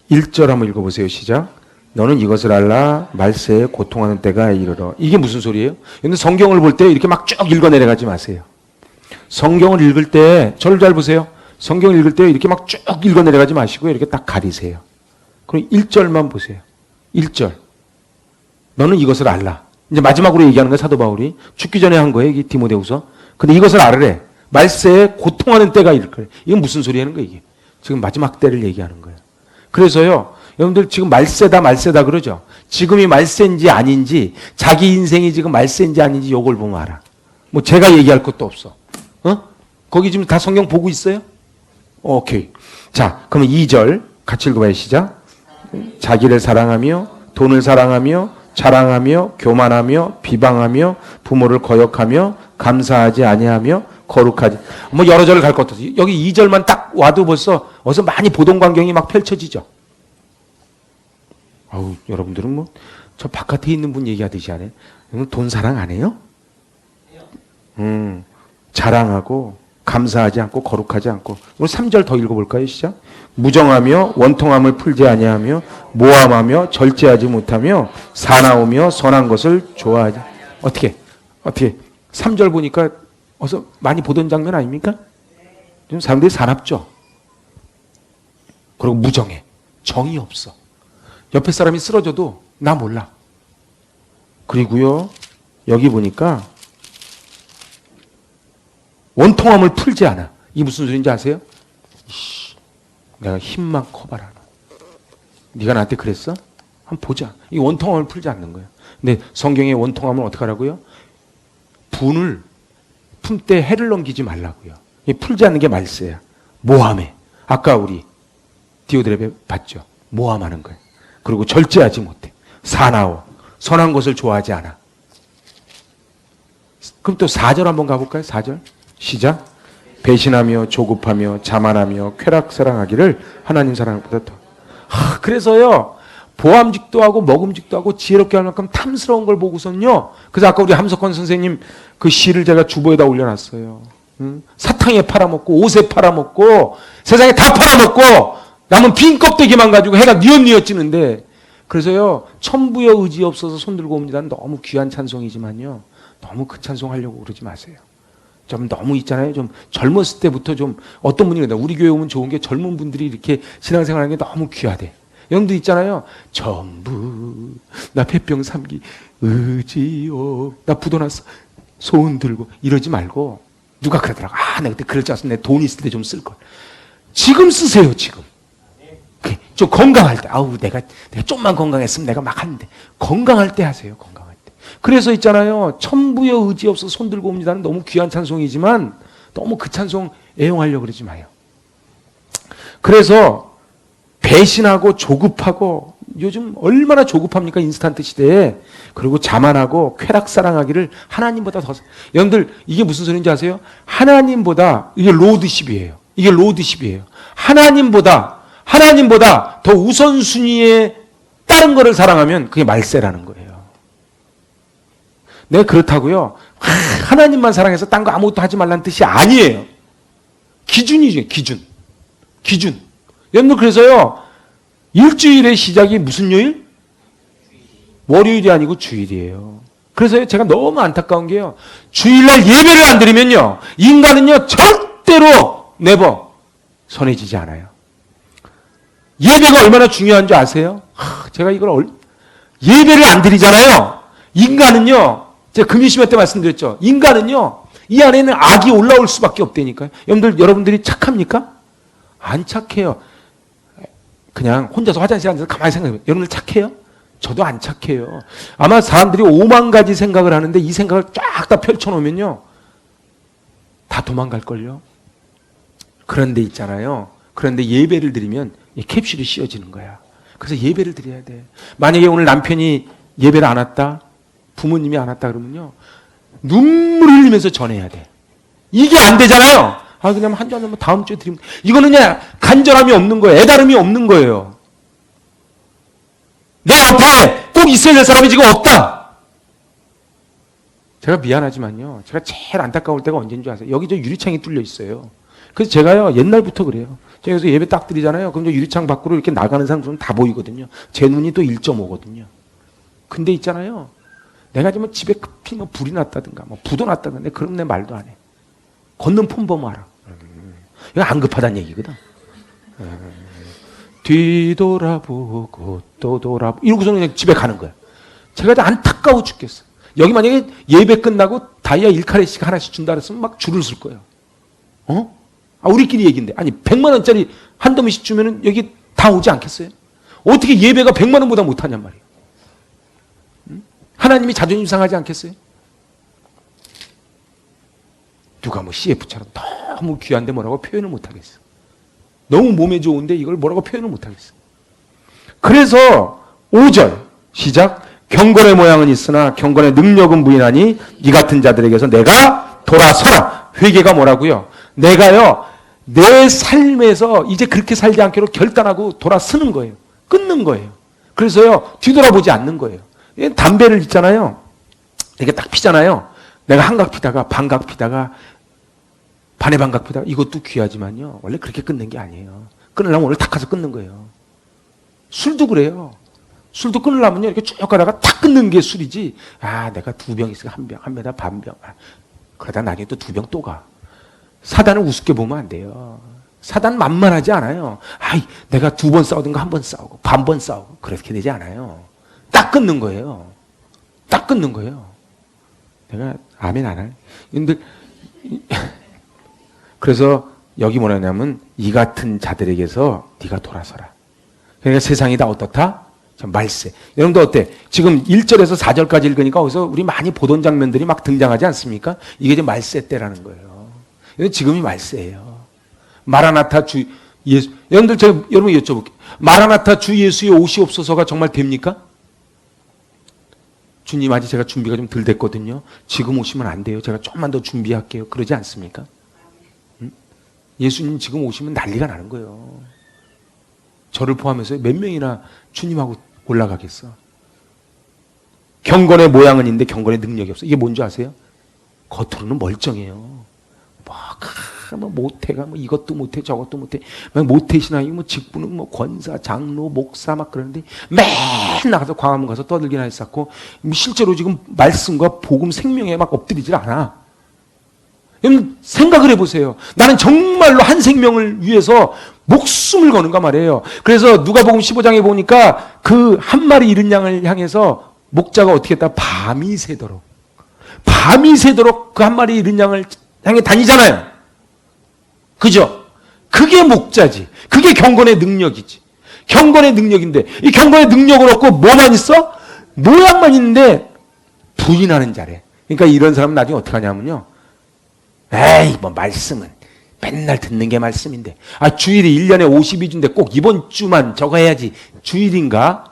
1절 한번 읽어보세요. 시작. 너는 이것을 알라. 말세에 고통하는 때가 이르러. 이게 무슨 소리예요? 근데 성경을 볼 때 이렇게 막 쭉 읽어 내려가지 마세요. 성경을 읽을 때 저를 잘 보세요. 성경을 읽을 때 이렇게 막 쭉 읽어 내려가지 마시고 이렇게 딱 가리세요. 그럼 1절만 보세요. 1절. 너는 이것을 알라. 이제 마지막으로 얘기하는 거예요. 사도 바울이. 죽기 전에 한 거예요. 이 디모데후서. 근데 이것을 알으래. 말세에 고통하는 때가 이럴 거예요. 이건 무슨 소리 하는 거예요, 이게? 지금 마지막 때를 얘기하는 거예요. 그래서요, 여러분들 지금 말세다 그러죠? 지금이 말세인지 아닌지, 자기 인생이 지금 말세인지 아닌지 요걸 보면 알아. 뭐 제가 얘기할 것도 없어. 거기 지금 다 성경 보고 있어요? 오케이. 자, 그러면 2절 같이 읽어봐요. 시작. 자기를 사랑하며, 돈을 사랑하며, 자랑하며, 교만하며, 비방하며, 부모를 거역하며, 감사하지 아니하며, 거룩하지. 뭐 여러 절을 갈 것 없어. 여기 2절만 딱 와도 벌써 어서 많이 보던 광경이 막 펼쳐지죠. 아우, 여러분들은 뭐 저 바깥에 있는 분 얘기하듯이 하네. 돈 사랑 안 해요? 자랑하고 감사하지 않고 거룩하지 않고. 오늘 3절 더 읽어볼까요? 시작. 무정하며 원통함을 풀지 아니하며 모함하며 절제하지 못하며 사나우며 선한 것을 좋아하지. 어떻게 3절 보니까 어서 많이 보던 장면 아닙니까? 좀 사람들이 사납죠. 그리고 무정해. 정이 없어. 옆에 사람이 쓰러져도 나 몰라. 그리고요, 여기 보니까 원통함을 풀지 않아. 이게 무슨 소리인지 아세요? 내가 힘만 커봐라. 네가 나한테 그랬어? 한번 보자. 이 원통함을 풀지 않는 거예요. 근데 성경의 원통함을 어떻게 하라고요? 분을 품때 해를 넘기지 말라고요. 이 풀지 않는 게 말세야. 모함해. 아까 우리 디오드랩에 봤죠. 모함하는 거예요. 그리고 절제하지 못해. 사나워. 선한 것을 좋아하지 않아. 그럼 또 4절 한번 가볼까요? 4절. 시작. 배신하며 조급하며 자만하며 쾌락사랑하기를 하나님 사랑보다 더. 그래서요, 보암직도 하고 먹음직도 하고 지혜롭게 할 만큼 탐스러운 걸 보고선요. 그래서 아까 우리 함석헌 선생님 그 시를 제가 주보에다 올려놨어요. 사탕에 팔아먹고 옷에 팔아먹고 세상에 다 팔아먹고 남은 빈 껍데기만 가지고 해가 뉘엿뉘엿 찌는데, 그래서요, 천부여 의지 없어서 손들고 옵니다는 너무 귀한 찬송이지만요, 너무 그 찬송 하려고 그러지 마세요. 좀 너무 있잖아요. 좀 젊었을 때부터 좀 어떤 분이 그런다. 우리 교회 오면 좋은 게 젊은 분들이 이렇게 신앙생활 하는 게 너무 귀하대. 여러분들 있잖아요. 전부 나 폐병 삼기 의지요. 나 부도났어. 소원 들고 이러지 말고. 누가 그러더라고. 내가 그때 그럴 줄 알았으면 내 돈 있을 때 좀 쓸 걸. 지금 쓰세요. 지금. 좀 건강할 때. 내가 좀만 건강했으면 내가 막 하는데. 건강할 때 하세요. 건강할 때. 그래서 있잖아요. 천부여 의지 없어서 손들고 옵니다는 너무 귀한 찬송이지만 너무 그 찬송 애용하려고 그러지 마요. 그래서 배신하고 조급하고, 요즘 얼마나 조급합니까? 인스턴트 시대에. 그리고 자만하고 쾌락사랑하기를 하나님보다 더. 여러분들 이게 무슨 소리인지 아세요? 하나님보다, 이게 로드십이에요. 이게 로드십이에요. 하나님보다 더 우선순위에 다른 거를 사랑하면 그게 말세라는 거예요. 내가 그렇다고요, 하나님만 사랑해서 딴 거 아무것도 하지 말라는 뜻이 아니에요. 기준이죠. 기준. 여러분들 그래서요, 일주일의 시작이 무슨 요일? 월요일이 아니고 주일이에요. 그래서 제가 너무 안타까운 게요, 주일날 예배를 안 드리면요, 인간은요 절대로 네버 선해지지 않아요. 예배가 얼마나 중요한 줄 아세요? 제가 이걸 예배를 안 드리잖아요. 인간은요, 제가 금요시간 때 말씀드렸죠. 인간은요, 이 안에는 악이 올라올 수밖에 없다니까요. 여러분들이 착합니까? 안 착해요. 그냥 혼자서 화장실 앉아서 가만히 생각해요. 여러분들 착해요? 저도 안 착해요. 아마 사람들이 5만 가지 생각을 하는데 이 생각을 쫙 다 펼쳐놓으면요, 다 도망갈걸요. 그런데 있잖아요. 그런데 예배를 드리면 이 캡슐이 씌워지는 거야. 그래서 예배를 드려야 돼. 만약에 오늘 남편이 예배를 안 왔다, 부모님이 안 왔다 그러면요, 눈물 흘리면서 전해야 돼. 이게 안 되잖아요. 그냥 한 잔 다음 주에 드리면. 이거는 그냥 간절함이 없는 거예요. 애다름이 없는 거예요. 내 옆에 꼭 있어야 될 사람이 지금 없다. 제가 미안하지만요, 제가 제일 안타까울 때가 언제인 줄 아세요? 여기 저 유리창이 뚫려 있어요. 그래서 제가요, 옛날부터 그래요. 제가 여기서 예배 딱 드리잖아요. 그럼 저 유리창 밖으로 이렇게 나가는 사람 다 보이거든요. 제 눈이 또 1.5거든요. 근데 있잖아요, 내가 좀 집에 급히 불이 났다든가 부도 났다든가, 그럼 내 말도 안 해. 걷는 폼보면 알아. 이거 안 급하다는 얘기거든. 뒤돌아보고 또 돌아보고 이러고서는 그냥 집에 가는 거야. 제가 안타까워 죽겠어. 여기 만약에 예배 끝나고 다이아 1카레씩 하나씩 준다 그랬으면 막 줄을 쓸 거예요. 우리끼리 얘기인데. 아니 100만 원짜리 한 더미씩 주면은 여기 다 오지 않겠어요? 어떻게 예배가 100만 원보다 못하냔 말이에요. 하나님이 자존심 상하지 않겠어요? 누가 CF처럼 너무 귀한데 뭐라고 표현을 못하겠어. 너무 몸에 좋은데 이걸 뭐라고 표현을 못하겠어. 그래서 5절 시작. 경건의 모양은 있으나 경건의 능력은 부인하니 이 같은 자들에게서 내가 돌아서라. 회개가 뭐라고요? 내가요, 내 삶에서 이제 그렇게 살지 않기로 결단하고 돌아서는 거예요. 끊는 거예요. 그래서요, 뒤돌아보지 않는 거예요. 담배를 있잖아요, 이렇게 딱 피잖아요. 내가 한각 피다가 반각 피다가 반의 반각피다. 이것도 귀하지만요. 원래 그렇게 끊는 게 아니에요. 끊으려면 오늘 탁 가서 끊는 거예요. 술도 그래요. 술도 끊으려면요. 이렇게 쭉 가다가 탁 끊는 게 술이지. 아, 내가 2병 있으니까 한 병, 한 병에다 반 병. 그러다 나중에 또 2병 또 가. 사단을 우습게 보면 안 돼요. 사단 만만하지 않아요. 아이, 내가 2번 싸우든가 1번 싸우고, 반번 싸우고. 그렇게 되지 않아요. 딱 끊는 거예요. 딱 끊는 거예요. 내가 아멘 안 할. 근데, 그래서 여기 뭐냐면, 이 같은 자들에게서 네가 돌아서라. 그러니까 세상이 다 어떻다? 말세. 여러분들 어때? 지금 1절에서 4절까지 읽으니까 거기서 우리 많이 보던 장면들이 막 등장하지 않습니까? 이게 이제 말세 때라는 거예요. 지금이 말세예요. 마라나타 주 예수. 여러분들 제가 여러분 여쭤볼게요. 마라나타 주 예수의 오시옵소서가 정말 됩니까? 주님 아직 제가 준비가 좀 덜 됐거든요. 지금 오시면 안 돼요. 제가 조금만 더 준비할게요. 그러지 않습니까? 응? 예수님 지금 오시면 난리가 나는 거예요. 저를 포함해서 몇 명이나 주님하고 올라가겠어. 경건의 모양은 있는데 경건의 능력이 없어. 이게 뭔지 아세요? 겉으로는 멀쩡해요. 뭐 모태가 뭐 이것도 못해 저것도 못해 막 모태신앙이 뭐 직분은 뭐 권사 장로 목사 막 그러는데 맨 나가서 광화문 가서 떠들기나 했었고 실제로 지금 말씀과 복음 생명에 막 엎드리질 않아. 여러분 생각을 해보세요. 나는 정말로 한 생명을 위해서 목숨을 거는가 말이에요. 그래서 누가복음 15장에 보니까 그 한 마리 잃은 양을 향해서 목자가 어떻게 했다? 밤이 새도록 그 한 마리 잃은 양을 향해 다니잖아요. 그죠? 그게 목자지. 그게 경건의 능력이지. 경건의 능력인데 이 경건의 능력을 얻고 뭐만 있어? 모양만 있는데 부인하는 자래. 그러니까 이런 사람은 나중에 어떻게 하냐면요. 에이 뭐 말씀은 맨날 듣는 게 말씀인데 주일이 1년에 52주인데 꼭 이번 주만 저거 해야지. 주일인가?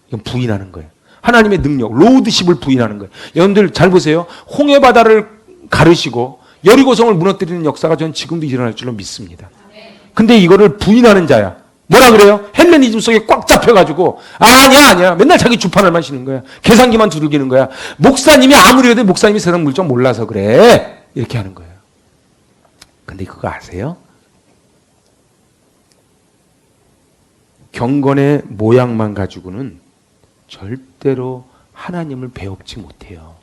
이건 부인하는 거예요. 하나님의 능력, 로드십을 부인하는 거예요. 여러분들 잘 보세요. 홍해바다를 가르시고 여리고성을 무너뜨리는 역사가 전 지금도 일어날 줄로 믿습니다. 근데 이거를 부인하는 자야. 뭐라 그래요? 헬레니즘 속에 꽉 잡혀가지고 아니야 맨날 자기 주판을 마시는 거야. 계산기만 두들기는 거야. 목사님이 아무리 해도 목사님이 세상 물정 몰라서 그래. 이렇게 하는 거예요. 근데 그거 아세요? 경건의 모양만 가지고는 절대로 하나님을 배웁지 못해요.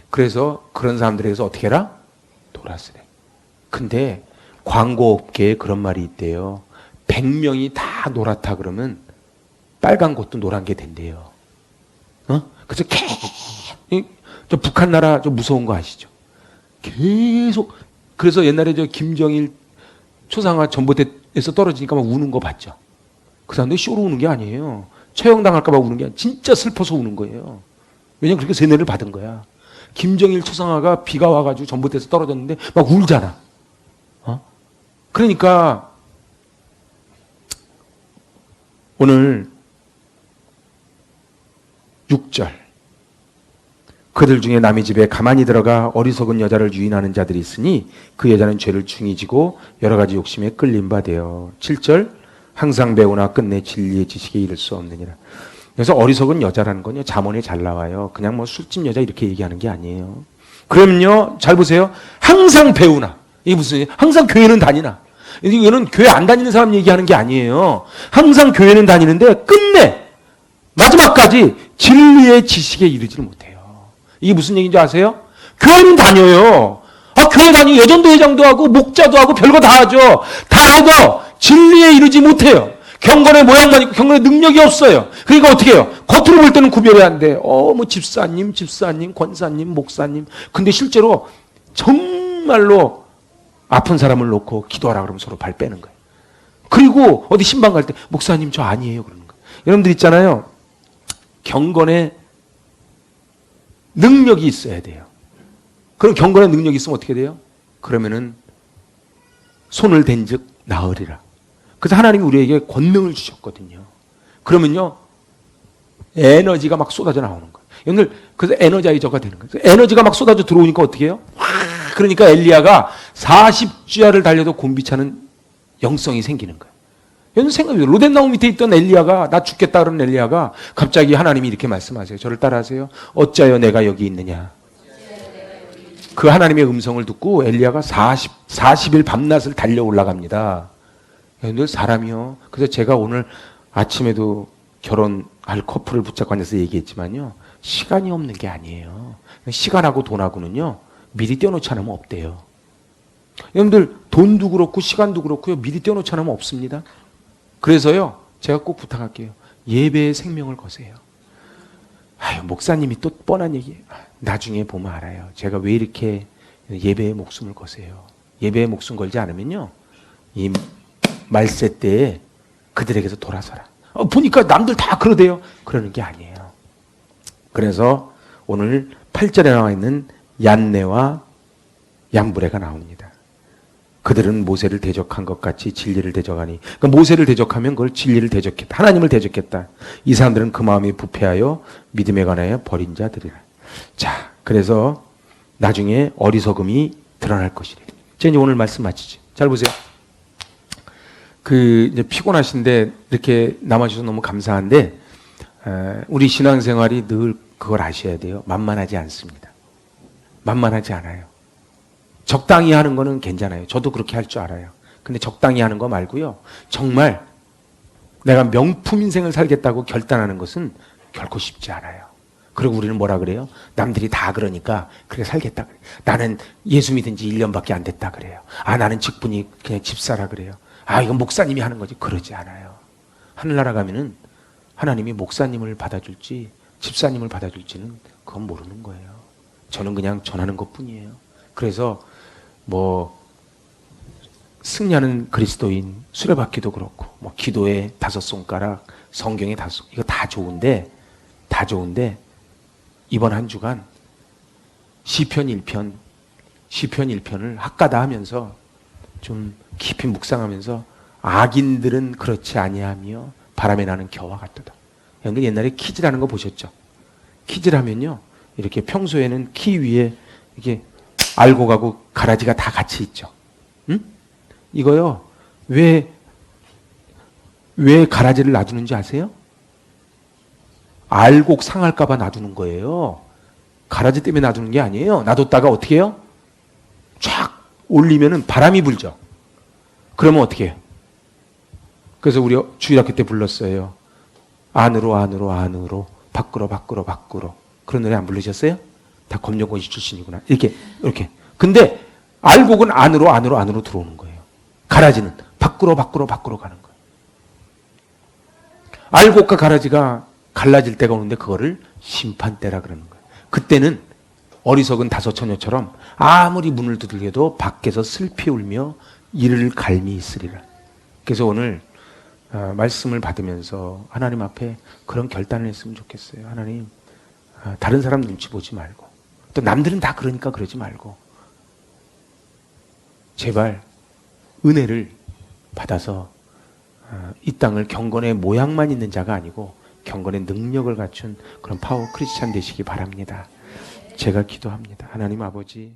그래서 그런 사람들에게서 어떻게 해라? 돌아서래. 근데 광고업계에 그런 말이 있대요. 100명이 다 노랗다 그러면 빨간 것도 노란 게 된대요. 그래서 저 북한 나라 좀 무서운 거 아시죠? 계속 그래서 옛날에 저 김정일 초상화 전봇대에서 떨어지니까 막 우는 거 봤죠? 그 사람들이 쇼로 우는 게 아니에요. 처형당할까 봐 우는 게 아니라 진짜 슬퍼서 우는 거예요. 왜냐면 그렇게 세뇌를 받은 거야. 김정일 초상화가 비가 와가지고 전봇대에서 떨어졌는데 막 울잖아. 그러니까 오늘 6절 그들 중에 남의 집에 가만히 들어가 어리석은 여자를 유인하는 자들이 있으니 그 여자는 죄를 중히 지고 여러 가지 욕심에 끌린 바 되어. 7절 항상 배우나 끝내 진리의 지식에 이를 수 없느니라. 그래서 어리석은 여자라는 건요 잠언에 잘 나와요. 그냥 뭐 술집 여자 이렇게 얘기하는 게 아니에요. 그러면요 잘 보세요. 항상 배우나 이게 무슨 항상 교회는 다니나 이거는 교회 안 다니는 사람 얘기하는 게 아니에요. 항상 교회는 다니는데 끝내 마지막까지 진리의 지식에 이르지를 못해요. 이게 무슨 얘기인지 아세요? 교회는 다녀요. 교회 다니고 여전도 회장도 하고 목자도 하고 별거 다 하죠. 다 해도 진리에 이르지 못해요. 경건의 모양만 있고 경건의 능력이 없어요. 그러니까 어떻게 해요? 겉으로 볼 때는 구별이 안 돼. 뭐 집사님, 권사님, 목사님. 근데 실제로 정말로 아픈 사람을 놓고 기도하라 그러면 서로 발 빼는 거예요. 그리고 어디 신방 갈 때 목사님 저 아니에요 그러는 거예요. 여러분들 있잖아요. 경건의 능력이 있어야 돼요. 그럼 경건의 능력이 있으면 어떻게 돼요? 그러면은 손을 댄즉 나으리라. 그래서 하나님이 우리에게 권능을 주셨거든요. 그러면요 에너지가 막 쏟아져 나오는 거예요. 여러분들 그래서 에너자이저가 되는 거예요. 에너지가 막 쏟아져 들어오니까 어떻게 해요? 그러니까 엘리야가 40주야를 달려도 곤비차는 영성이 생기는 거예요. 여러분 생각해보세요. 로덴나무 밑에 있던 엘리야가 나 죽겠다 그러는 엘리야가 갑자기 하나님이 이렇게 말씀하세요. 저를 따라하세요. 어찌하여 내가 여기 있느냐. 그 하나님의 음성을 듣고 엘리야가 40일 밤낮을 달려 올라갑니다. 여러분들 사람이요. 그래서 제가 오늘 아침에도 결혼할 커플을 붙잡고 앉아서 얘기했지만요. 시간이 없는 게 아니에요. 시간하고 돈하고는요. 미리 떼어놓지 않으면 없대요. 여러분들 돈도 그렇고 시간도 그렇고요. 미리 떼어놓지 않으면 없습니다. 그래서요. 제가 꼭 부탁할게요. 예배의 생명을 거세요. 아유, 목사님이 또 뻔한 얘기. 나중에 보면 알아요. 제가 왜 이렇게 예배의 목숨을 거세요. 예배의 목숨 걸지 않으면요. 이 말세 때에 그들에게서 돌아서라. 보니까 남들 다 그러대요. 그러는 게 아니에요. 그래서 오늘 8절에 나와 있는 얀네와 얌브레가 나옵니다. 그들은 모세를 대적한 것 같이 진리를 대적하니, 그러니까 모세를 대적하면 그걸 진리를 대적했다. 하나님을 대적했다. 이 사람들은 그 마음이 부패하여 믿음에 관하여 버린 자들이라. 자, 그래서 나중에 어리석음이 드러날 것이래. 자, 이제 오늘 말씀 마치죠. 잘 보세요. 이제 피곤하신데 이렇게 남아주셔서 너무 감사한데, 우리 신앙생활이 늘 그걸 아셔야 돼요. 만만하지 않습니다. 만만하지 않아요. 적당히 하는 거는 괜찮아요. 저도 그렇게 할 줄 알아요. 근데 적당히 하는 거 말고요. 정말 내가 명품 인생을 살겠다고 결단하는 것은 결코 쉽지 않아요. 그리고 우리는 뭐라 그래요? 남들이 다 그러니까 그래 살겠다 그래. 나는 예수 믿은 지 1년밖에 안 됐다 그래요. 나는 직분이 그냥 집사라 그래요. 이건 목사님이 하는 거지. 그러지 않아요. 하늘나라 가면은 하나님이 목사님을 받아줄지 집사님을 받아줄지는 그건 모르는 거예요. 저는 그냥 전하는 것뿐이에요. 그래서 승리하는 그리스도인 수레바퀴도 그렇고 기도의 5손가락, 성경의 5, 이거 다 좋은데 이번 한 주간 시편 1편을 학가다 하면서 좀 깊이 묵상하면서 악인들은 그렇지 아니하며 바람에 나는 겨와 같도다. 여러분들 옛날에 퀴즈라는 거 보셨죠? 퀴즈라면요. 이렇게 평소에는 키 위에 이렇게 알고 가고 가라지가 다 같이 있죠. 응? 이거요. 왜 가라지를 놔두는지 아세요? 알곡 상할까봐 놔두는 거예요. 가라지 때문에 놔두는 게 아니에요. 놔뒀다가 어떻게 해요? 쫙 올리면은 바람이 불죠. 그러면 어떻게 해요? 그래서 우리 주일학교 때 불렀어요. 안으로 밖으로 그런 노래 안 부르셨어요? 다 검정고시 출신이구나. 이렇게. 근데 알곡은 안으로 들어오는 거예요. 가라지는 밖으로 가는 거예요. 알곡과 가라지가 갈라질 때가 오는데 그거를 심판때라 그러는 거예요. 그때는 어리석은 다섯 처녀처럼 아무리 문을 두들겨도 밖에서 슬피 울며 이를 갈미 있으리라. 그래서 오늘 말씀을 받으면서 하나님 앞에 그런 결단을 했으면 좋겠어요. 하나님, 다른 사람 눈치 보지 말고 또 남들은 다 그러니까 그러지 말고 제발 은혜를 받아서 이 땅을 경건의 모양만 있는 자가 아니고 경건의 능력을 갖춘 그런 파워 크리스찬 되시기 바랍니다. 제가 기도합니다. 하나님 아버지.